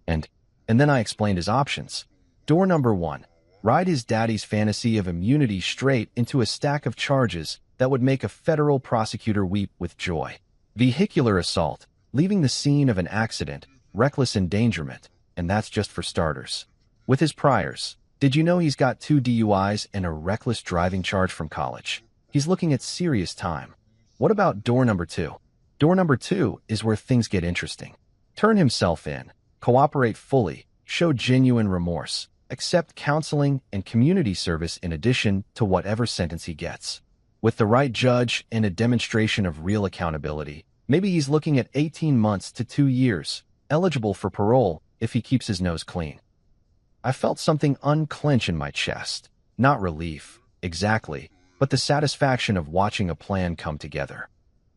And then I explained his options. Door number 1. Ride his daddy's fantasy of immunity straight into a stack of charges that would make a federal prosecutor weep with joy. Vehicular assault, leaving the scene of an accident, reckless endangerment, and that's just for starters. With his priors, did you know he's got 2 DUIs and a reckless driving charge from college? He's looking at serious time. What about door number 2? Door number 2 is where things get interesting. Turn himself in, cooperate fully, show genuine remorse, accept counseling and community service in addition to whatever sentence he gets. With the right judge and a demonstration of real accountability, maybe he's looking at 18 months to 2 years, eligible for parole if he keeps his nose clean. I felt something unclench in my chest. Not relief, exactly, but the satisfaction of watching a plan come together.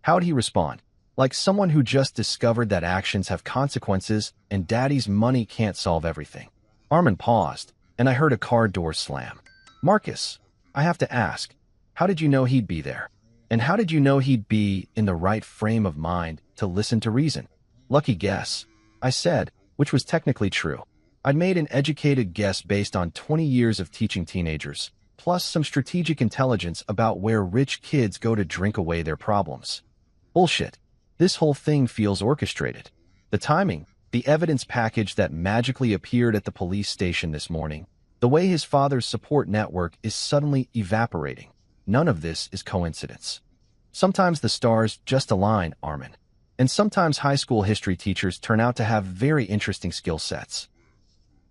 How'd he respond? Like someone who just discovered that actions have consequences and daddy's money can't solve everything. Armin paused, and I heard a car door slam. "Marcus, I have to ask, how did you know he'd be there? And how did you know he'd be in the right frame of mind to listen to reason?" "Lucky guess," I said, which was technically true. I'd made an educated guess based on 20 years of teaching teenagers, plus some strategic intelligence about where rich kids go to drink away their problems. Bullshit. This whole thing feels orchestrated. The timing, the evidence package that magically appeared at the police station this morning, the way his father's support network is suddenly evaporating. None of this is coincidence. Sometimes the stars just align, Armin. And sometimes high school history teachers turn out to have very interesting skill sets.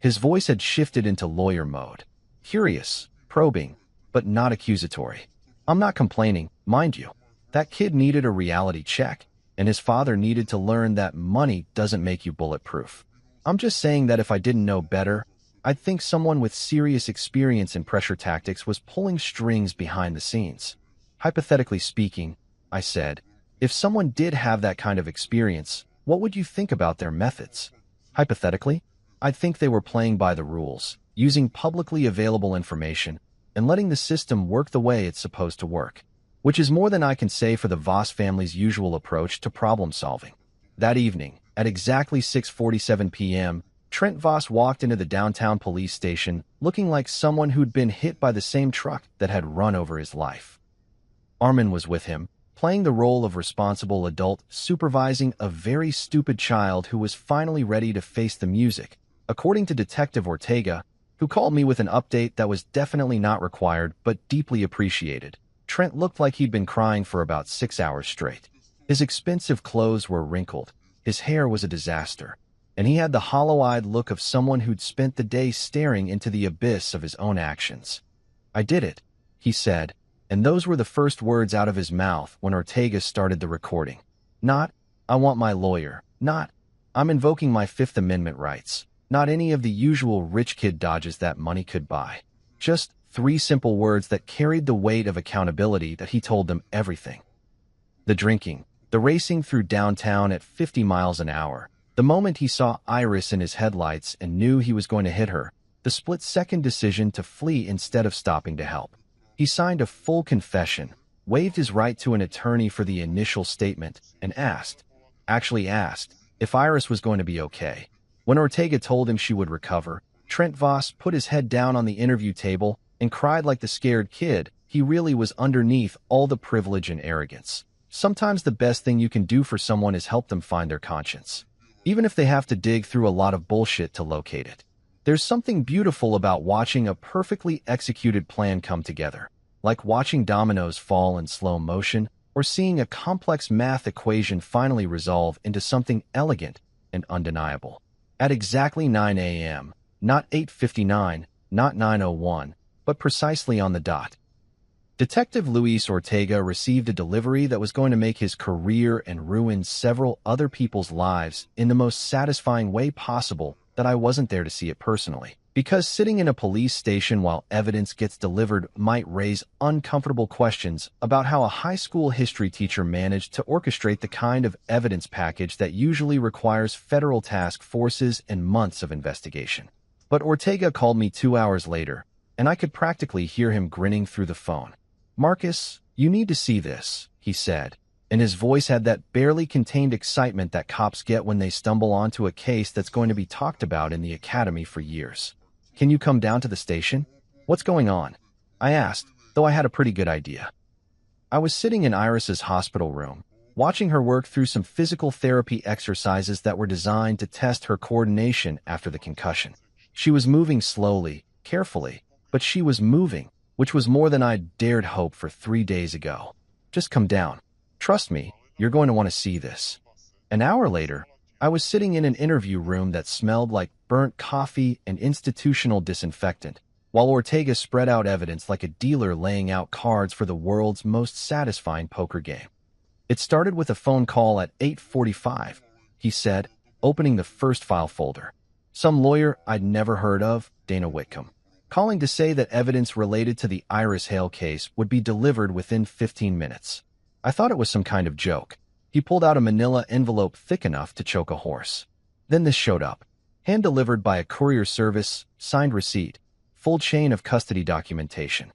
His voice had shifted into lawyer mode. Curious, probing, but not accusatory. I'm not complaining, mind you. That kid needed a reality check, and his father needed to learn that money doesn't make you bulletproof. I'm just saying that if I didn't know better, I'd think someone with serious experience in pressure tactics was pulling strings behind the scenes. Hypothetically speaking, I said, if someone did have that kind of experience, what would you think about their methods? Hypothetically, I'd think they were playing by the rules, using publicly available information, and letting the system work the way it's supposed to work, which is more than I can say for the Voss family's usual approach to problem solving. That evening, at exactly 6:47 p.m., Trent Voss walked into the downtown police station looking like someone who'd been hit by the same truck that had run over his life. Armin was with him, playing the role of responsible adult supervising a very stupid child who was finally ready to face the music, according to Detective Ortega, who called me with an update that was definitely not required but deeply appreciated. Trent looked like he'd been crying for about 6 hours straight. His expensive clothes were wrinkled, his hair was a disaster, and he had the hollow-eyed look of someone who'd spent the day staring into the abyss of his own actions. "I did it," he said, and those were the first words out of his mouth when Ortega started the recording. Not, "I want my lawyer," not, "I'm invoking my Fifth Amendment rights," not any of the usual rich kid dodges that money could buy. Just 3 simple words that carried the weight of accountability that he told them everything. The drinking, the racing through downtown at 50 miles an hour, the moment he saw Iris in his headlights and knew he was going to hit her, the split-second decision to flee instead of stopping to help. He signed a full confession, waived his right to an attorney for the initial statement, and actually asked, if Iris was going to be okay. When Ortega told him she would recover, Trent Voss put his head down on the interview table and cried like the scared kid. He really was underneath all the privilege and arrogance. Sometimes the best thing you can do for someone is help them find their conscience, even if they have to dig through a lot of bullshit to locate it. There's something beautiful about watching a perfectly executed plan come together, like watching dominoes fall in slow motion or seeing a complex math equation finally resolve into something elegant and undeniable. At exactly 9 a.m., not 8:59, not 9:01, but precisely on the dot, Detective Luis Ortega received a delivery that was going to make his career and ruin several other people's lives in the most satisfying way possible that I wasn't there to see it personally. Because sitting in a police station while evidence gets delivered might raise uncomfortable questions about how a high school history teacher managed to orchestrate the kind of evidence package that usually requires federal task forces and months of investigation. But Ortega called me 2 hours later, and I could practically hear him grinning through the phone. "Marcus, you need to see this," he said, and his voice had that barely contained excitement that cops get when they stumble onto a case that's going to be talked about in the academy for years. "Can you come down to the station?" "What's going on?" I asked, though I had a pretty good idea. I was sitting in Iris's hospital room, watching her work through some physical therapy exercises that were designed to test her coordination after the concussion. She was moving slowly, carefully, but she was moving, which was more than I'd dared hope for 3 days ago. "Just come down. Trust me, you're going to want to see this." An hour later, I was sitting in an interview room that smelled like burnt coffee and institutional disinfectant, while Ortega spread out evidence like a dealer laying out cards for the world's most satisfying poker game. "It started with a phone call at 8:45, he said, opening the first file folder. "Some lawyer I'd never heard of, Dana Whitcomb, calling to say that evidence related to the Iris Hale case would be delivered within 15 minutes. I thought it was some kind of joke. He pulled out a manila envelope thick enough to choke a horse. Then this showed up, hand-delivered by a courier service, signed receipt, full chain of custody documentation.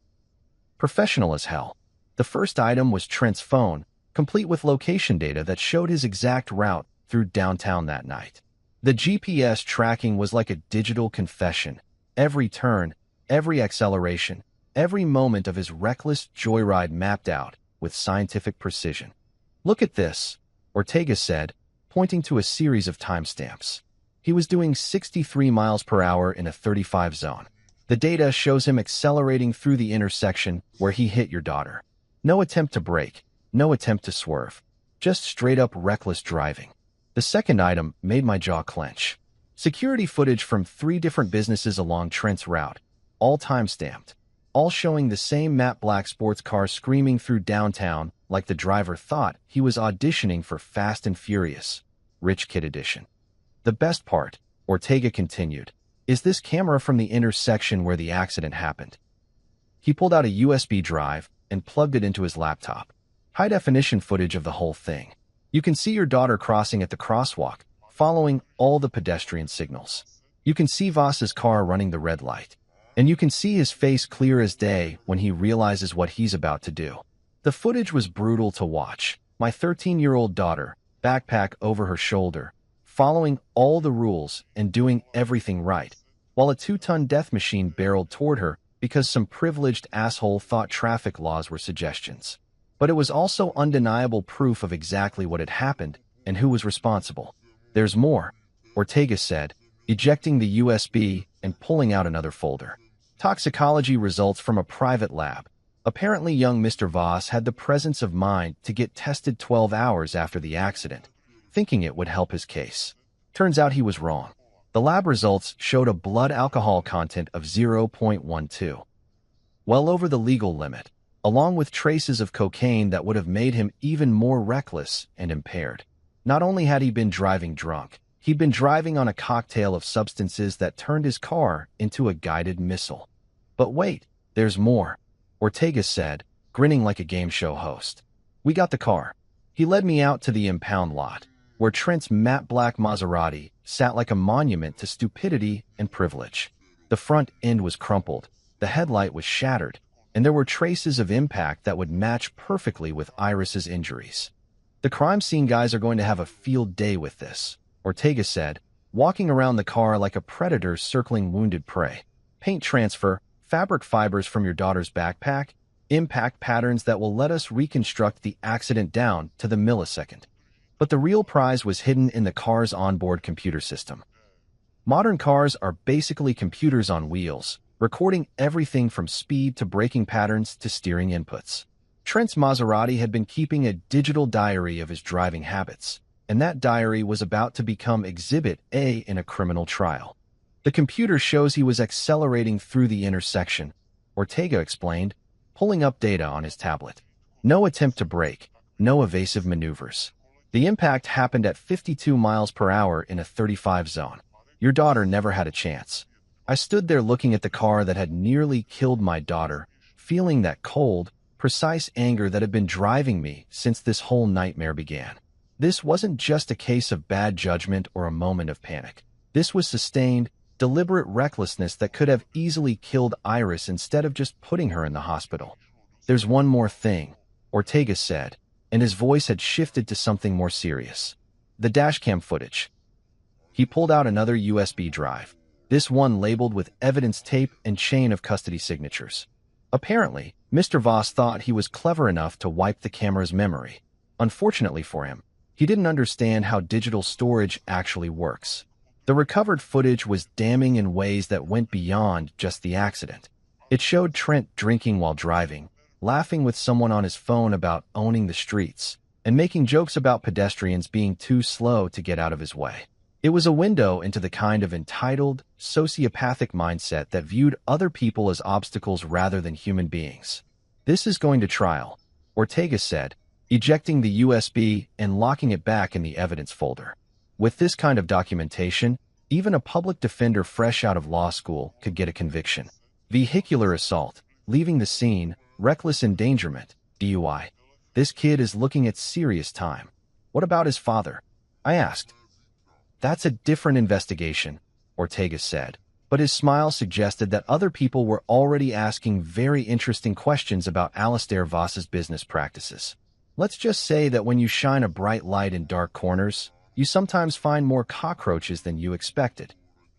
Professional as hell. The first item was Trent's phone, complete with location data that showed his exact route through downtown that night. The GPS tracking was like a digital confession. Every turn, every acceleration, every moment of his reckless joyride mapped out with scientific precision. "Look at this," Ortega said, pointing to a series of timestamps. He was doing 63 miles per hour in a 35 zone. The data shows him accelerating through the intersection where he hit your daughter. No attempt to brake, no attempt to swerve. Just straight-up reckless driving. The second item made my jaw clench. Security footage from 3 different businesses along Trent's route, all time-stamped, all showing the same matte black sports car screaming through downtown like the driver thought he was auditioning for Fast and Furious, Rich Kid Edition. The best part, Ortega continued, is this camera from the intersection where the accident happened. He pulled out a USB drive and plugged it into his laptop. High-definition footage of the whole thing. You can see your daughter crossing at the crosswalk, following all the pedestrian signals. You can see Voss's car running the red light. And you can see his face clear as day when he realizes what he's about to do. The footage was brutal to watch. My 13-year-old daughter, backpack over her shoulder, following all the rules and doing everything right, while a 2-ton death machine barreled toward her because some privileged asshole thought traffic laws were suggestions. But it was also undeniable proof of exactly what had happened and who was responsible. There's more, Ortega said, ejecting the USB and pulling out another folder. Toxicology results from a private lab. Apparently young Mr. Voss had the presence of mind to get tested 12 hours after the accident, thinking it would help his case. Turns out he was wrong. The lab results showed a blood alcohol content of 0.12, well over the legal limit, along with traces of cocaine that would have made him even more reckless and impaired. Not only had he been driving drunk, he'd been driving on a cocktail of substances that turned his car into a guided missile. But wait, there's more, Ortega said, grinning like a game show host. We got the car. He led me out to the impound lot, where Trent's matte black Maserati sat like a monument to stupidity and privilege. The front end was crumpled, the headlight was shattered, and there were traces of impact that would match perfectly with Iris's injuries. The crime scene guys are going to have a field day with this, Ortega said, walking around the car like a predator circling wounded prey. Paint transfer, fabric fibers from your daughter's backpack, impact patterns that will let us reconstruct the accident down to the millisecond. But the real prize was hidden in the car's onboard computer system. Modern cars are basically computers on wheels, recording everything from speed to braking patterns to steering inputs. Trent's Maserati had been keeping a digital diary of his driving habits, and that diary was about to become Exhibit A in a criminal trial. The computer shows he was accelerating through the intersection, Ortega explained, pulling up data on his tablet. No attempt to brake, no evasive maneuvers. The impact happened at 52 miles per hour in a 35 zone. Your daughter never had a chance. I stood there looking at the car that had nearly killed my daughter, feeling that cold, precise anger that had been driving me since this whole nightmare began. This wasn't just a case of bad judgment or a moment of panic. This was sustained, deliberate recklessness that could have easily killed Iris instead of just putting her in the hospital. There's one more thing, Ortega said, and his voice had shifted to something more serious. The dashcam footage. He pulled out another USB drive, this one labeled with evidence tape and chain of custody signatures. Apparently, Mr. Voss thought he was clever enough to wipe the camera's memory. Unfortunately for him, he didn't understand how digital storage actually works. The recovered footage was damning in ways that went beyond just the accident. It showed Trent drinking while driving, laughing with someone on his phone about owning the streets, and making jokes about pedestrians being too slow to get out of his way. It was a window into the kind of entitled, sociopathic mindset that viewed other people as obstacles rather than human beings. This is going to trial, Ortega said, ejecting the USB and locking it back in the evidence folder. With this kind of documentation, even a public defender fresh out of law school could get a conviction. Vehicular assault, leaving the scene, reckless endangerment, DUI. This kid is looking at serious time. What about his father? I asked. That's a different investigation, Ortega said, but his smile suggested that other people were already asking very interesting questions about Alistair Voss's business practices. Let's just say that when you shine a bright light in dark corners, you sometimes find more cockroaches than you expected.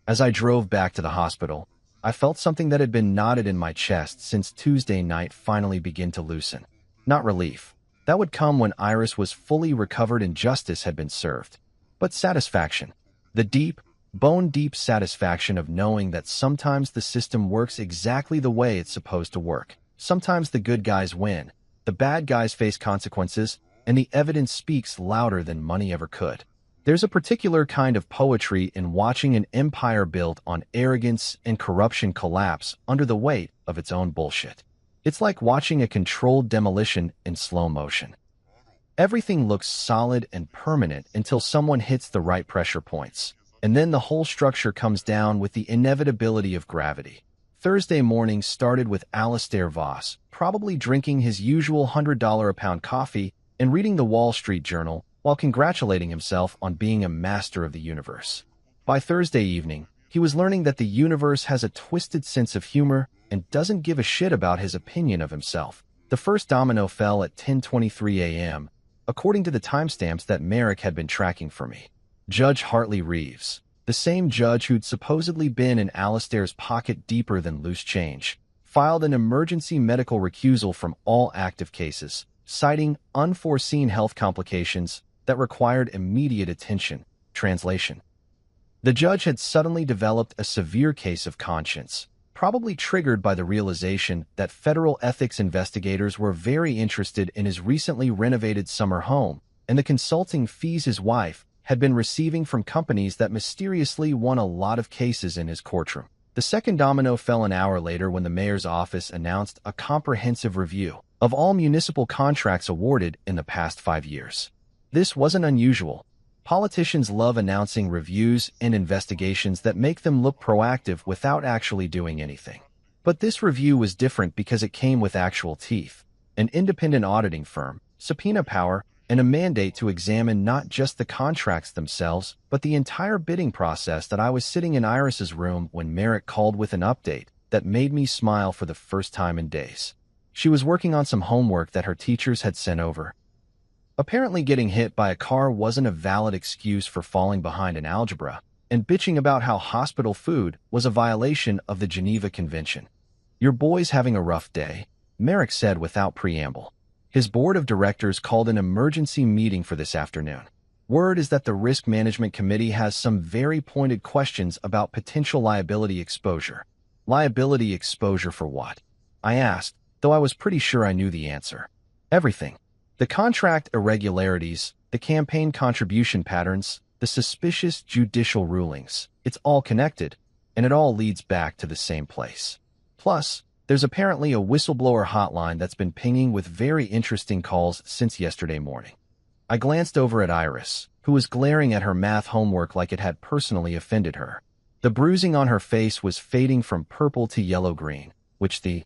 As I drove back to the hospital, I felt something that had been knotted in my chest since Tuesday night finally begin to loosen. Not relief. That would come when Iris was fully recovered and justice had been served. But satisfaction. The deep, bone-deep satisfaction of knowing that sometimes the system works exactly the way it's supposed to work. Sometimes the good guys win, the bad guys face consequences, and the evidence speaks louder than money ever could. There's a particular kind of poetry in watching an empire built on arrogance and corruption collapse under the weight of its own bullshit. It's like watching a controlled demolition in slow motion. Everything looks solid and permanent until someone hits the right pressure points, and then the whole structure comes down with the inevitability of gravity. Thursday morning started with Alistair Voss, probably drinking his usual $100 a pound coffee and reading the Wall Street Journal while congratulating himself on being a master of the universe. By Thursday evening, he was learning that the universe has a twisted sense of humor and doesn't give a shit about his opinion of himself. The first domino fell at 10:23 a.m., according to the timestamps that Merrick had been tracking for me. Judge Hartley Reeves, the same judge who'd supposedly been in Alistair's pocket deeper than loose change, filed an emergency medical recusal from all active cases, citing unforeseen health complications that required immediate attention. Translation: the judge had suddenly developed a severe case of conscience, probably triggered by the realization that federal ethics investigators were very interested in his recently renovated summer home and the consulting fees his wife had been receiving from companies that mysteriously won a lot of cases in his courtroom. The second domino fell an hour later when the mayor's office announced a comprehensive review of all municipal contracts awarded in the past 5 years. This wasn't unusual. Politicians love announcing reviews and investigations that make them look proactive without actually doing anything. But this review was different because it came with actual teeth, an independent auditing firm, subpoena power, and a mandate to examine not just the contracts themselves, but the entire bidding process. That I was sitting in Iris's room when Merrick called with an update that made me smile for the first time in days. She was working on some homework that her teachers had sent over. Apparently getting hit by a car wasn't a valid excuse for falling behind in algebra, and bitching about how hospital food was a violation of the Geneva Convention. "Your boy's having a rough day," Merrick said without preamble. His board of directors called an emergency meeting for this afternoon. Word is that the Risk Management Committee has some very pointed questions about potential liability exposure. Liability exposure for what? I asked, though I was pretty sure I knew the answer. Everything. The contract irregularities, the campaign contribution patterns, the suspicious judicial rulings. It's all connected, and it all leads back to the same place. Plus, there's apparently a whistleblower hotline that's been pinging with very interesting calls since yesterday morning. I glanced over at Iris, who was glaring at her math homework like it had personally offended her. The bruising on her face was fading from purple to yellow-green, which the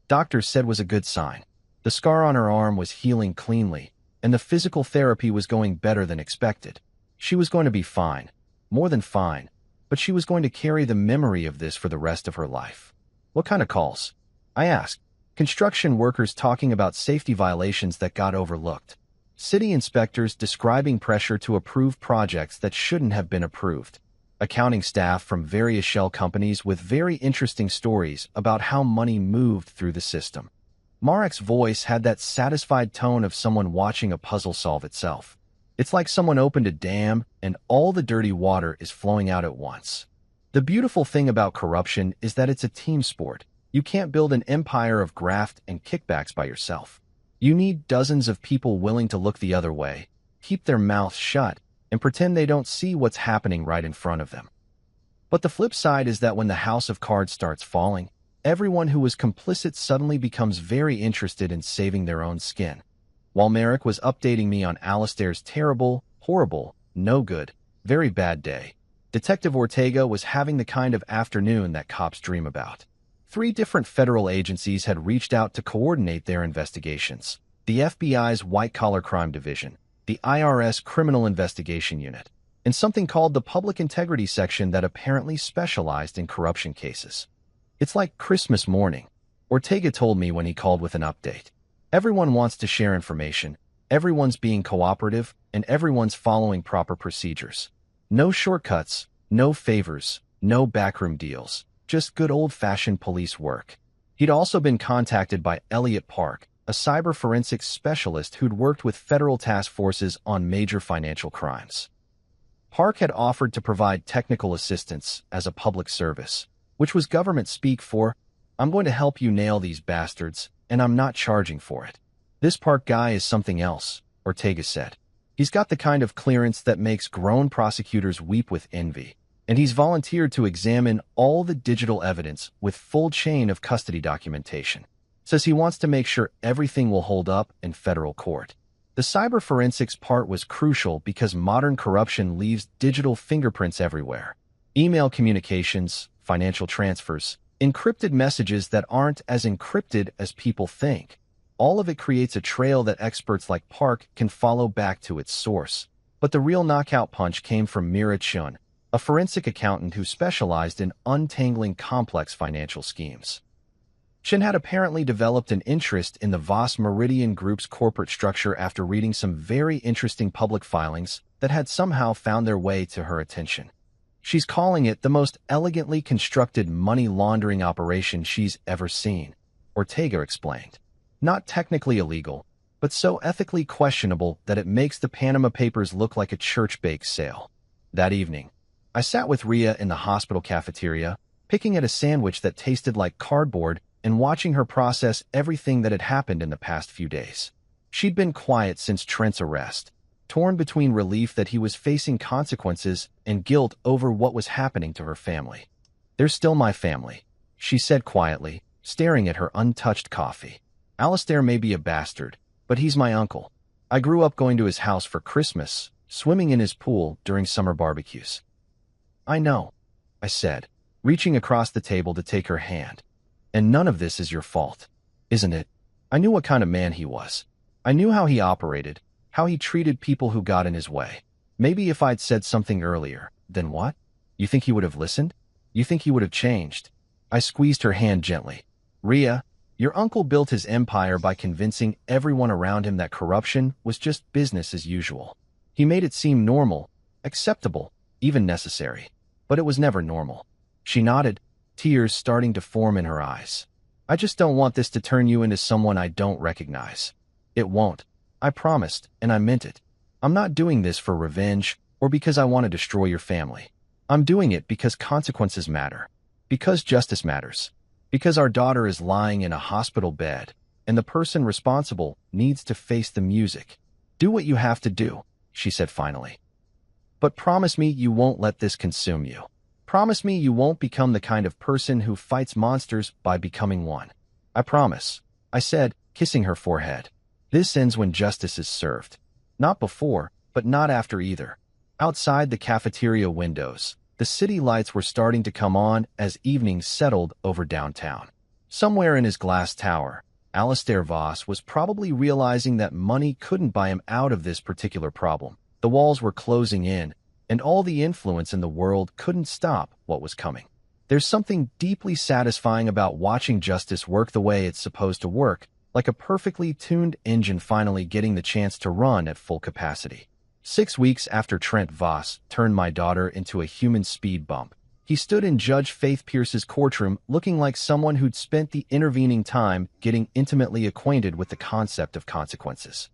doctor said was a good sign. The scar on her arm was healing cleanly, and the physical therapy was going better than expected. She was going to be fine, more than fine, but she was going to carry the memory of this for the rest of her life. "What kind of calls?" I asked. Construction workers talking about safety violations that got overlooked. City inspectors describing pressure to approve projects that shouldn't have been approved. Accounting staff from various shell companies with very interesting stories about how money moved through the system. Marek's voice had that satisfied tone of someone watching a puzzle solve itself. It's like someone opened a dam and all the dirty water is flowing out at once. The beautiful thing about corruption is that it's a team sport. You can't build an empire of graft and kickbacks by yourself. You need dozens of people willing to look the other way, keep their mouths shut, and pretend they don't see what's happening right in front of them. But the flip side is that when the house of cards starts falling, everyone who was complicit suddenly becomes very interested in saving their own skin. While Merrick was updating me on Alistair's terrible, horrible, no good, very bad day, Detective Ortega was having the kind of afternoon that cops dream about. 3 different federal agencies had reached out to coordinate their investigations: the FBI's White-Collar Crime Division, the IRS Criminal Investigation Unit, and something called the Public Integrity Section that apparently specialized in corruption cases. It's like Christmas morning, Ortega told me when he called with an update. Everyone wants to share information, everyone's being cooperative, and everyone's following proper procedures. No shortcuts, no favors, no backroom deals, just good old-fashioned police work. He'd also been contacted by Elliot Park, a cyber forensics specialist who'd worked with federal task forces on major financial crimes. Park had offered to provide technical assistance as a public service, which was government speak for, "I'm going to help you nail these bastards, and I'm not charging for it." This Park guy is something else, Ortega said. He's got the kind of clearance that makes grown prosecutors weep with envy, and he's volunteered to examine all the digital evidence with full chain of custody documentation. Says he wants to make sure everything will hold up in federal court. The cyber forensics part was crucial because modern corruption leaves digital fingerprints everywhere. Email communications, financial transfers, encrypted messages that aren't as encrypted as people think. All of it creates a trail that experts like Park can follow back to its source. But the real knockout punch came from Mira Chun, a forensic accountant who specialized in untangling complex financial schemes. Chun had apparently developed an interest in the Voss Meridian Group's corporate structure after reading some very interesting public filings that had somehow found their way to her attention. She's calling it the most elegantly constructed money laundering operation she's ever seen, Ortega explained. Not technically illegal, but so ethically questionable that it makes the Panama Papers look like a church bake sale. That evening, I sat with Rhea in the hospital cafeteria, picking at a sandwich that tasted like cardboard and watching her process everything that had happened in the past few days. She'd been quiet since Trent's arrest, torn between relief that he was facing consequences and guilt over what was happening to her family. "They're still my family," she said quietly, staring at her untouched coffee. "Alistair may be a bastard, but he's my uncle. I grew up going to his house for Christmas, swimming in his pool during summer barbecues." "I know," I said, reaching across the table to take her hand. "And none of this is your fault, isn't it?" I knew what kind of man he was. I knew how he operated, how he treated people who got in his way. Maybe if I'd said something earlier, then what? You think he would have listened? You think he would have changed? I squeezed her hand gently. "Rhea, your uncle built his empire by convincing everyone around him that corruption was just business as usual. He made it seem normal, acceptable, even necessary. But it was never normal." She nodded, tears starting to form in her eyes. "I just don't want this to turn you into someone I don't recognize." "It won't," I promised, and I meant it. "I'm not doing this for revenge or because I want to destroy your family. I'm doing it because consequences matter, because justice matters, because our daughter is lying in a hospital bed, and the person responsible needs to face the music. Do what you have to do," she said finally. "But promise me you won't let this consume you. Promise me you won't become the kind of person who fights monsters by becoming one." "I promise," I said, kissing her forehead. "This ends when justice is served. Not before, but not after either." Outside the cafeteria windows, the city lights were starting to come on as evening settled over downtown. Somewhere in his glass tower, Alistair Voss was probably realizing that money couldn't buy him out of this particular problem. The walls were closing in, and all the influence in the world couldn't stop what was coming. There's something deeply satisfying about watching justice work the way it's supposed to work, like a perfectly tuned engine finally getting the chance to run at full capacity. 6 weeks after Trent Voss turned my daughter into a human speed bump, he stood in Judge Faith Pierce's courtroom looking like someone who'd spent the intervening time getting intimately acquainted with the concept of consequences.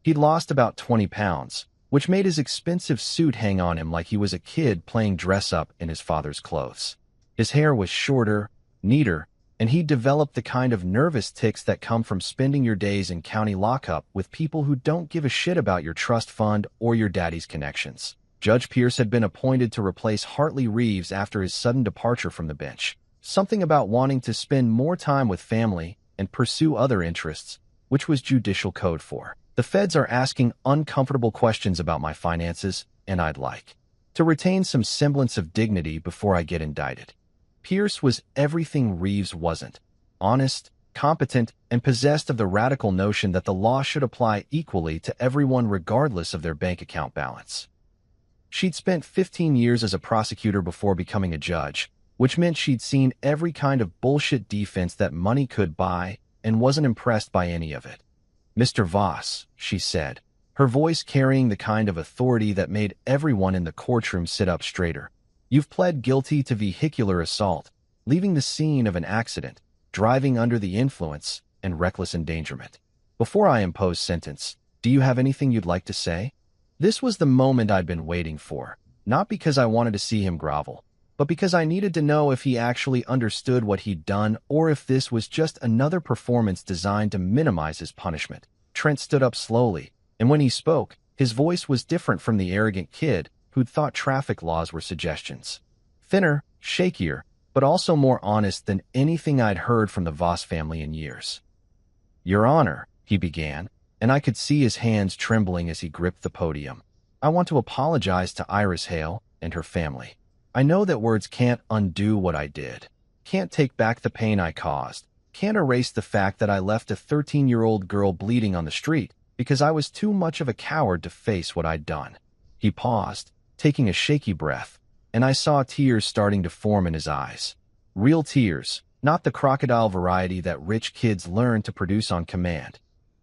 He'd lost about 20 pounds, which made his expensive suit hang on him like he was a kid playing dress-up in his father's clothes. His hair was shorter, neater, and he'd developed the kind of nervous tics that come from spending your days in county lockup with people who don't give a shit about your trust fund or your daddy's connections. Judge Pierce had been appointed to replace Hartley Reeves after his sudden departure from the bench. Something about wanting to spend more time with family and pursue other interests, which was judicial code for. "The feds are asking uncomfortable questions about my finances, and I'd like to retain some semblance of dignity before I get indicted." Pierce was everything Reeves wasn't: honest, competent, and possessed of the radical notion that the law should apply equally to everyone regardless of their bank account balance. She'd spent 15 years as a prosecutor before becoming a judge, which meant she'd seen every kind of bullshit defense that money could buy and wasn't impressed by any of it. "Mr. Voss," she said, her voice carrying the kind of authority that made everyone in the courtroom sit up straighter, "you've pled guilty to vehicular assault, leaving the scene of an accident, driving under the influence, and reckless endangerment. Before I impose sentence, do you have anything you'd like to say?" This was the moment I'd been waiting for, not because I wanted to see him grovel, but because I needed to know if he actually understood what he'd done or if this was just another performance designed to minimize his punishment. Trent stood up slowly, And when he spoke, his voice was different from the arrogant kid who'd thought traffic laws were suggestions. Thinner, shakier, but also more honest than anything I'd heard from the Voss family in years. "Your Honor," he began, and I could see his hands trembling as he gripped the podium. "I want to apologize to Iris Hale and her family. I know that words can't undo what I did, can't take back the pain I caused, can't erase the fact that I left a 13-year-old girl bleeding on the street because I was too much of a coward to face what I'd done." He paused, taking a shaky breath, and I saw tears starting to form in his eyes. Real tears, not the crocodile variety that rich kids learn to produce on command.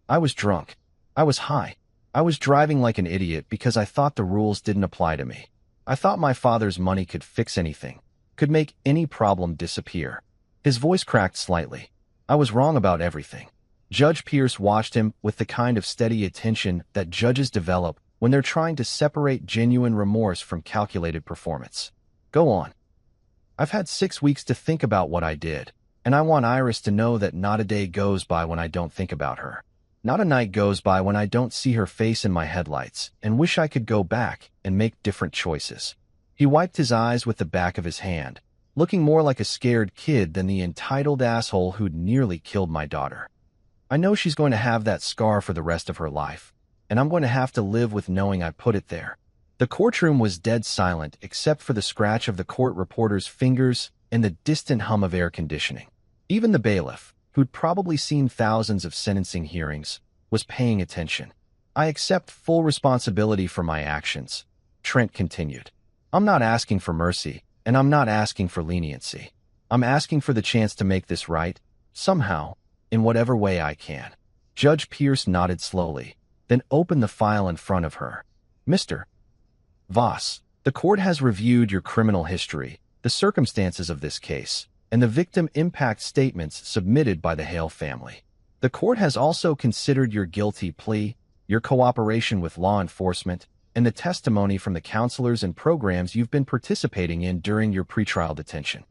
I was drunk. I was high. I was driving like an idiot because I thought the rules didn't apply to me. I thought my father's money could fix anything, could make any problem disappear. His voice cracked slightly. I was wrong about everything. Judge Pierce watched him with the kind of steady attention that judges develop when they're trying to separate genuine remorse from calculated performance. "Go on." "I've had 6 weeks to think about what I did, and I want Iris to know that not a day goes by when I don't think about her. Not a night goes by when I don't see her face in my headlights and wish I could go back and make different choices." He wiped his eyes with the back of his hand, looking more like a scared kid than the entitled asshole who'd nearly killed my daughter. "I know she's going to have that scar for the rest of her life, and I'm going to have to live with knowing I put it there." The courtroom was dead silent except for the scratch of the court reporter's fingers and the distant hum of air conditioning. Even the bailiff, who'd probably seen thousands of sentencing hearings, was paying attention. "I accept full responsibility for my actions," Trent continued. "I'm not asking for mercy, and I'm not asking for leniency. I'm asking for the chance to make this right, somehow, in whatever way I can." Judge Pierce nodded slowly, then opened the file in front of her. "Mr. Voss, the court has reviewed your criminal history, the circumstances of this case, and the victim impact statements submitted by the Hale family. The court has also considered your guilty plea, your cooperation with law enforcement, and the testimony from the counselors and programs you've been participating in during your pretrial detention."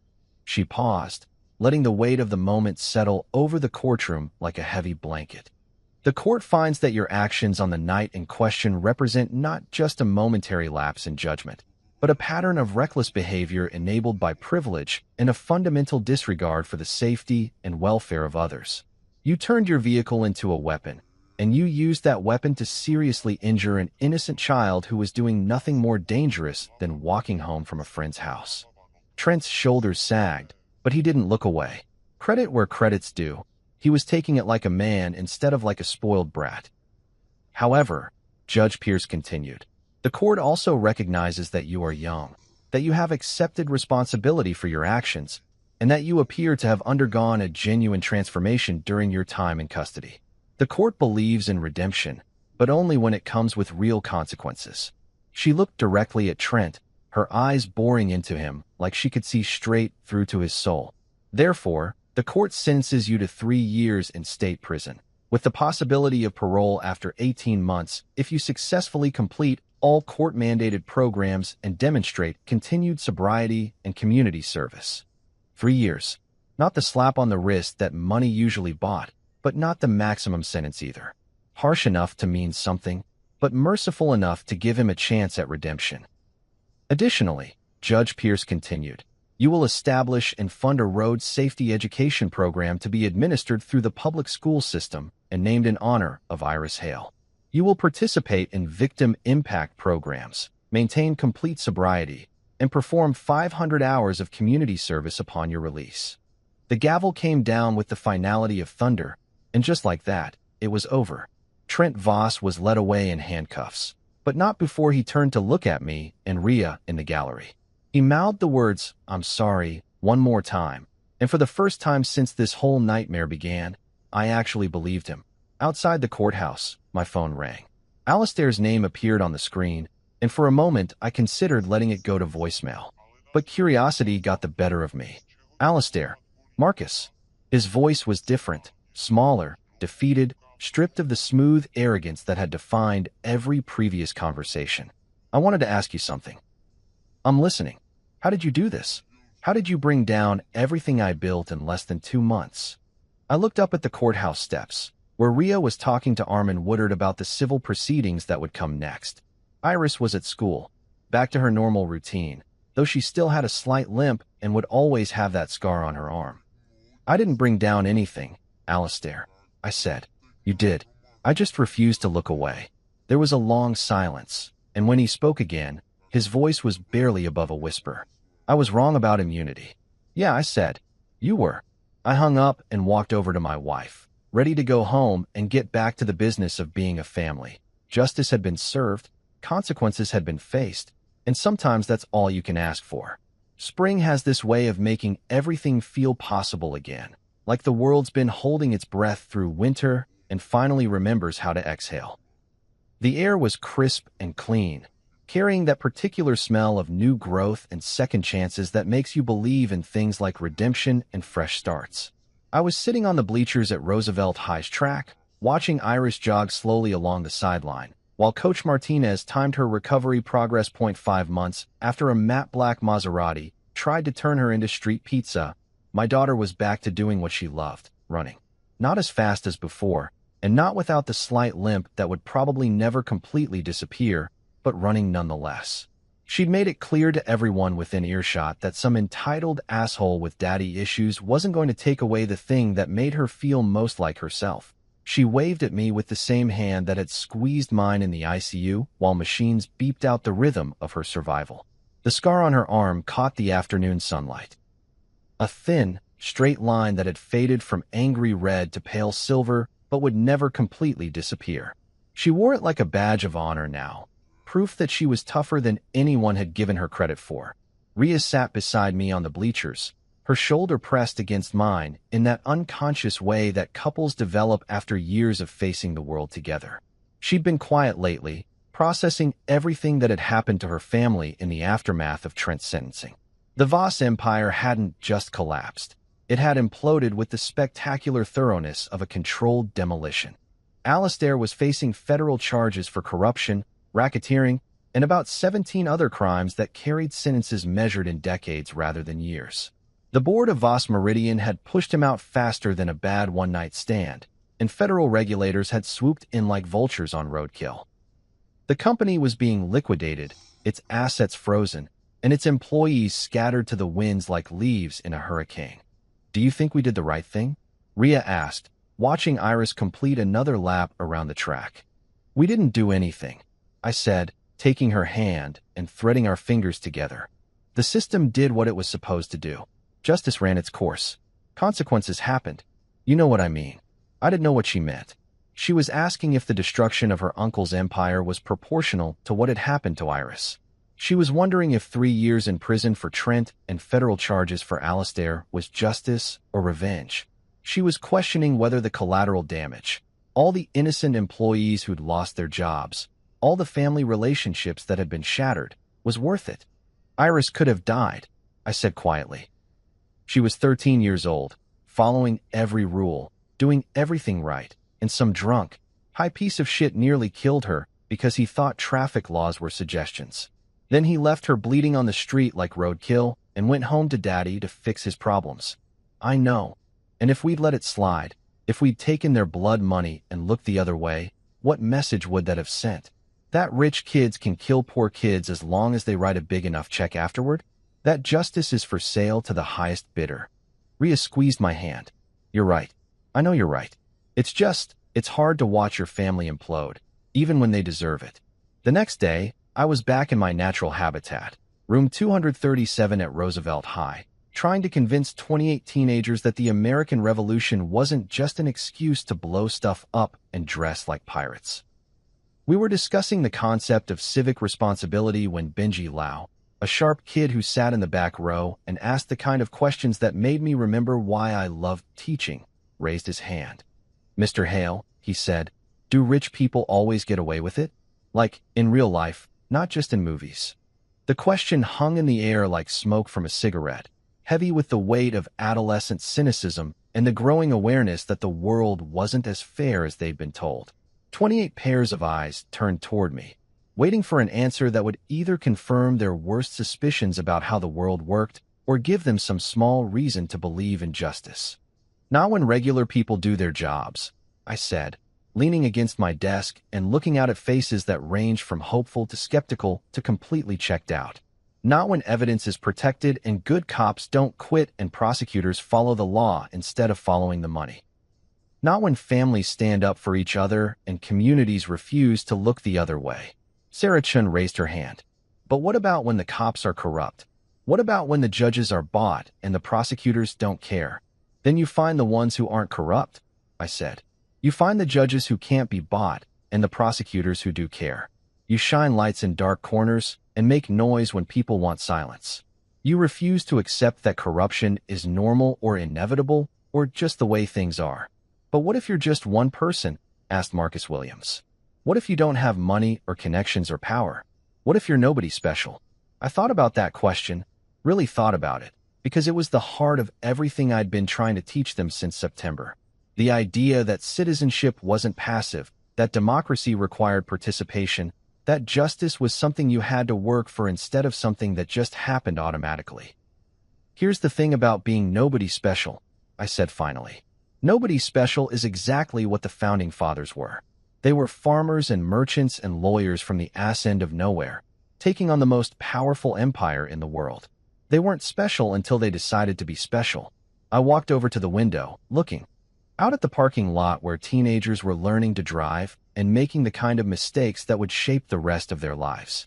She paused, letting the weight of the moment settle over the courtroom like a heavy blanket. "The court finds that your actions on the night in question represent not just a momentary lapse in judgment, but a pattern of reckless behavior enabled by privilege and a fundamental disregard for the safety and welfare of others. You turned your vehicle into a weapon, and you used that weapon to seriously injure an innocent child who was doing nothing more dangerous than walking home from a friend's house." Trent's shoulders sagged, but he didn't look away. Credit where credit's due. He was taking it like a man instead of like a spoiled brat. "However," Judge Pierce continued, "the court also recognizes that you are young, that you have accepted responsibility for your actions, and that you appear to have undergone a genuine transformation during your time in custody. The court believes in redemption, but only when it comes with real consequences." She looked directly at Trent, her eyes boring into him like she could see straight through to his soul. "Therefore, the court sentences you to 3 years in state prison, with the possibility of parole after 18 months if you successfully complete all court-mandated programs and demonstrate continued sobriety and community service." 3 years. Not the slap on the wrist that money usually bought, but not the maximum sentence either. Harsh enough to mean something, but merciful enough to give him a chance at redemption. "Additionally," Judge Pierce continued, "you will establish and fund a road safety education program to be administered through the public school system and named in honor of Iris Hale. You will participate in victim impact programs, maintain complete sobriety, and perform 500 hours of community service upon your release." The gavel came down with the finality of thunder, and just like that, it was over. Trent Voss was led away in handcuffs, but not before he turned to look at me and Rhea in the gallery. He mouthed the words, "I'm sorry," one more time, and for the first time since this whole nightmare began, I actually believed him. Outside the courthouse, my phone rang. Alistair's name appeared on the screen, and for a moment I considered letting it go to voicemail. But curiosity got the better of me. "Alistair, Marcus." His voice was different, smaller, defeated, stripped of the smooth arrogance that had defined every previous conversation. "I wanted to ask you something." "I'm listening. How did you do this? How did you bring down everything I built in less than 2 months?" I looked up at the courthouse steps. where Ria was talking to Armin Woodard about the civil proceedings that would come next. Iris was at school, back to her normal routine, though she still had a slight limp and would always have that scar on her arm. "I didn't bring down anything, Alistair," I said. "You did." I just refused to look away. There was a long silence, and when he spoke again, his voice was barely above a whisper. "I was wrong about immunity." "Yeah," I said. "You were." I hung up and walked over to my wife, ready to go home and get back to the business of being a family. Justice had been served, consequences had been faced, and sometimes that's all you can ask for. Spring has this way of making everything feel possible again, like the world's been holding its breath through winter and finally remembers how to exhale. The air was crisp and clean, carrying that particular smell of new growth and second chances that makes you believe in things like redemption and fresh starts. I was sitting on the bleachers at Roosevelt High's track, watching Iris jog slowly along the sideline, while Coach Martinez timed her recovery progress. 5 months after a matte black Maserati tried to turn her into street pizza, my daughter was back to doing what she loved, running. Not as fast as before, and not without the slight limp that would probably never completely disappear, but running nonetheless. She'd made it clear to everyone within earshot that some entitled asshole with daddy issues wasn't going to take away the thing that made her feel most like herself. She waved at me with the same hand that had squeezed mine in the ICU while machines beeped out the rhythm of her survival. The scar on her arm caught the afternoon sunlight. A thin, straight line that had faded from angry red to pale silver but would never completely disappear. She wore it like a badge of honor now, proof that she was tougher than anyone had given her credit for. Ria sat beside me on the bleachers, her shoulder pressed against mine in that unconscious way that couples develop after years of facing the world together. She'd been quiet lately, processing everything that had happened to her family in the aftermath of Trent's sentencing. The Voss empire hadn't just collapsed. It had imploded with the spectacular thoroughness of a controlled demolition. Alistair was facing federal charges for corruption, racketeering, and about 17 other crimes that carried sentences measured in decades rather than years. The board of Voss Meridian had pushed him out faster than a bad one-night stand, and federal regulators had swooped in like vultures on roadkill. The company was being liquidated, its assets frozen, and its employees scattered to the winds like leaves in a hurricane. "Do you think we did the right thing?" Ria asked, watching Iris complete another lap around the track. "We didn't do anything," I said, taking her hand and threading our fingers together. "The system did what it was supposed to do. Justice ran its course. Consequences happened. You know what I mean." I didn't know what she meant. She was asking if the destruction of her uncle's empire was proportional to what had happened to Iris. She was wondering if 3 years in prison for Trent and federal charges for Alistair was justice or revenge. She was questioning whether the collateral damage, all the innocent employees who'd lost their jobs, all the family relationships that had been shattered, was worth it. "Iris could have died," I said quietly. She was 13 years old, following every rule, doing everything right, and some drunk, high piece of shit nearly killed her because he thought traffic laws were suggestions. Then he left her bleeding on the street like roadkill and went home to Daddy to fix his problems. I know. And if we'd let it slide, if we'd taken their blood money and looked the other way, what message would that have sent? That rich kids can kill poor kids as long as they write a big enough check afterward? That justice is for sale to the highest bidder. Ria squeezed my hand. "You're right. I know you're right. It's hard to watch your family implode, even when they deserve it." The next day, I was back in my natural habitat, room 237 at Roosevelt High, trying to convince 28 teenagers that the American Revolution wasn't just an excuse to blow stuff up and dress like pirates. We were discussing the concept of civic responsibility when Benji Lau, a sharp kid who sat in the back row and asked the kind of questions that made me remember why I loved teaching, raised his hand. "Mr. Hale," he said, "do rich people always get away with it? Like, in real life, not just in movies?" The question hung in the air like smoke from a cigarette, heavy with the weight of adolescent cynicism and the growing awareness that the world wasn't as fair as they'd been told. 28 pairs of eyes turned toward me, waiting for an answer that would either confirm their worst suspicions about how the world worked or give them some small reason to believe in justice. Not when regular people do their jobs. I said, leaning against my desk and looking out at faces that ranged from hopeful to skeptical to completely checked out. Not when evidence is protected and good cops don't quit and prosecutors follow the law instead of following the money. Not when families stand up for each other and communities refuse to look the other way. Sarah Chun raised her hand. But what about when the cops are corrupt? What about when the judges are bought and the prosecutors don't care? Then you find the ones who aren't corrupt, I said. You find the judges who can't be bought and the prosecutors who do care. You shine lights in dark corners and make noise when people want silence. You refuse to accept that corruption is normal or inevitable or just the way things are. But what if you're just one person? Asked Marcus Williams. What if you don't have money or connections or power? What if you're nobody special? I thought about that question, really thought about it, because it was the heart of everything I'd been trying to teach them since September. The idea that citizenship wasn't passive, that democracy required participation, that justice was something you had to work for instead of something that just happened automatically. Here's the thing about being nobody special, I said finally. Nobody special is exactly what the Founding Fathers were. They were farmers and merchants and lawyers from the ass end of nowhere, taking on the most powerful empire in the world. They weren't special until they decided to be special. I walked over to the window, looking out at the parking lot where teenagers were learning to drive and making the kind of mistakes that would shape the rest of their lives.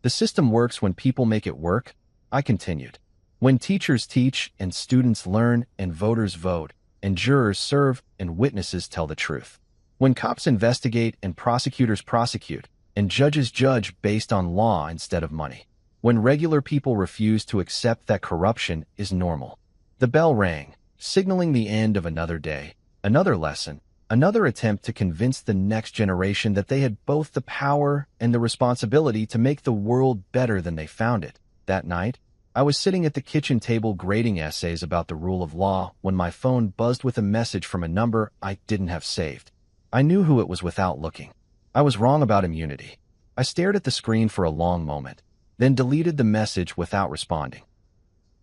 The system works when people make it work, I continued. When teachers teach and students learn and voters vote and jurors serve and witnesses tell the truth. When cops investigate and prosecutors prosecute and judges judge based on law instead of money. When regular people refuse to accept that corruption is normal. The bell rang, signaling the end of another day, another lesson, another attempt to convince the next generation that they had both the power and the responsibility to make the world better than they found it. That night, I was sitting at the kitchen table grading essays about the rule of law when my phone buzzed with a message from a number I didn't have saved. I knew who it was without looking. I was wrong about immunity. I stared at the screen for a long moment, then deleted the message without responding.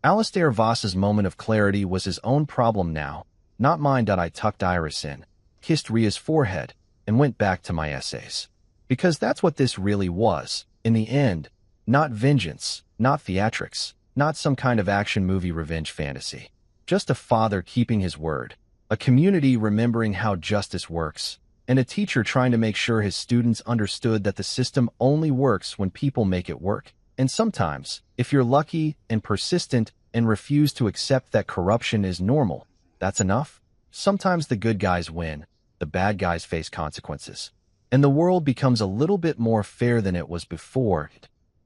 Alistair Voss's moment of clarity was his own problem now, not mine. I tucked Iris in, kissed Ria's forehead, and went back to my essays. Because that's what this really was, in the end, not vengeance, not theatrics, not some kind of action movie revenge fantasy. Just a father keeping his word, a community remembering how justice works, and a teacher trying to make sure his students understood that the system only works when people make it work. And sometimes, if you're lucky and persistent and refuse to accept that corruption is normal, that's enough. Sometimes the good guys win, the bad guys face consequences, and the world becomes a little bit more fair than it was before.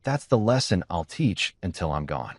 That's the lesson I'll teach until I'm gone.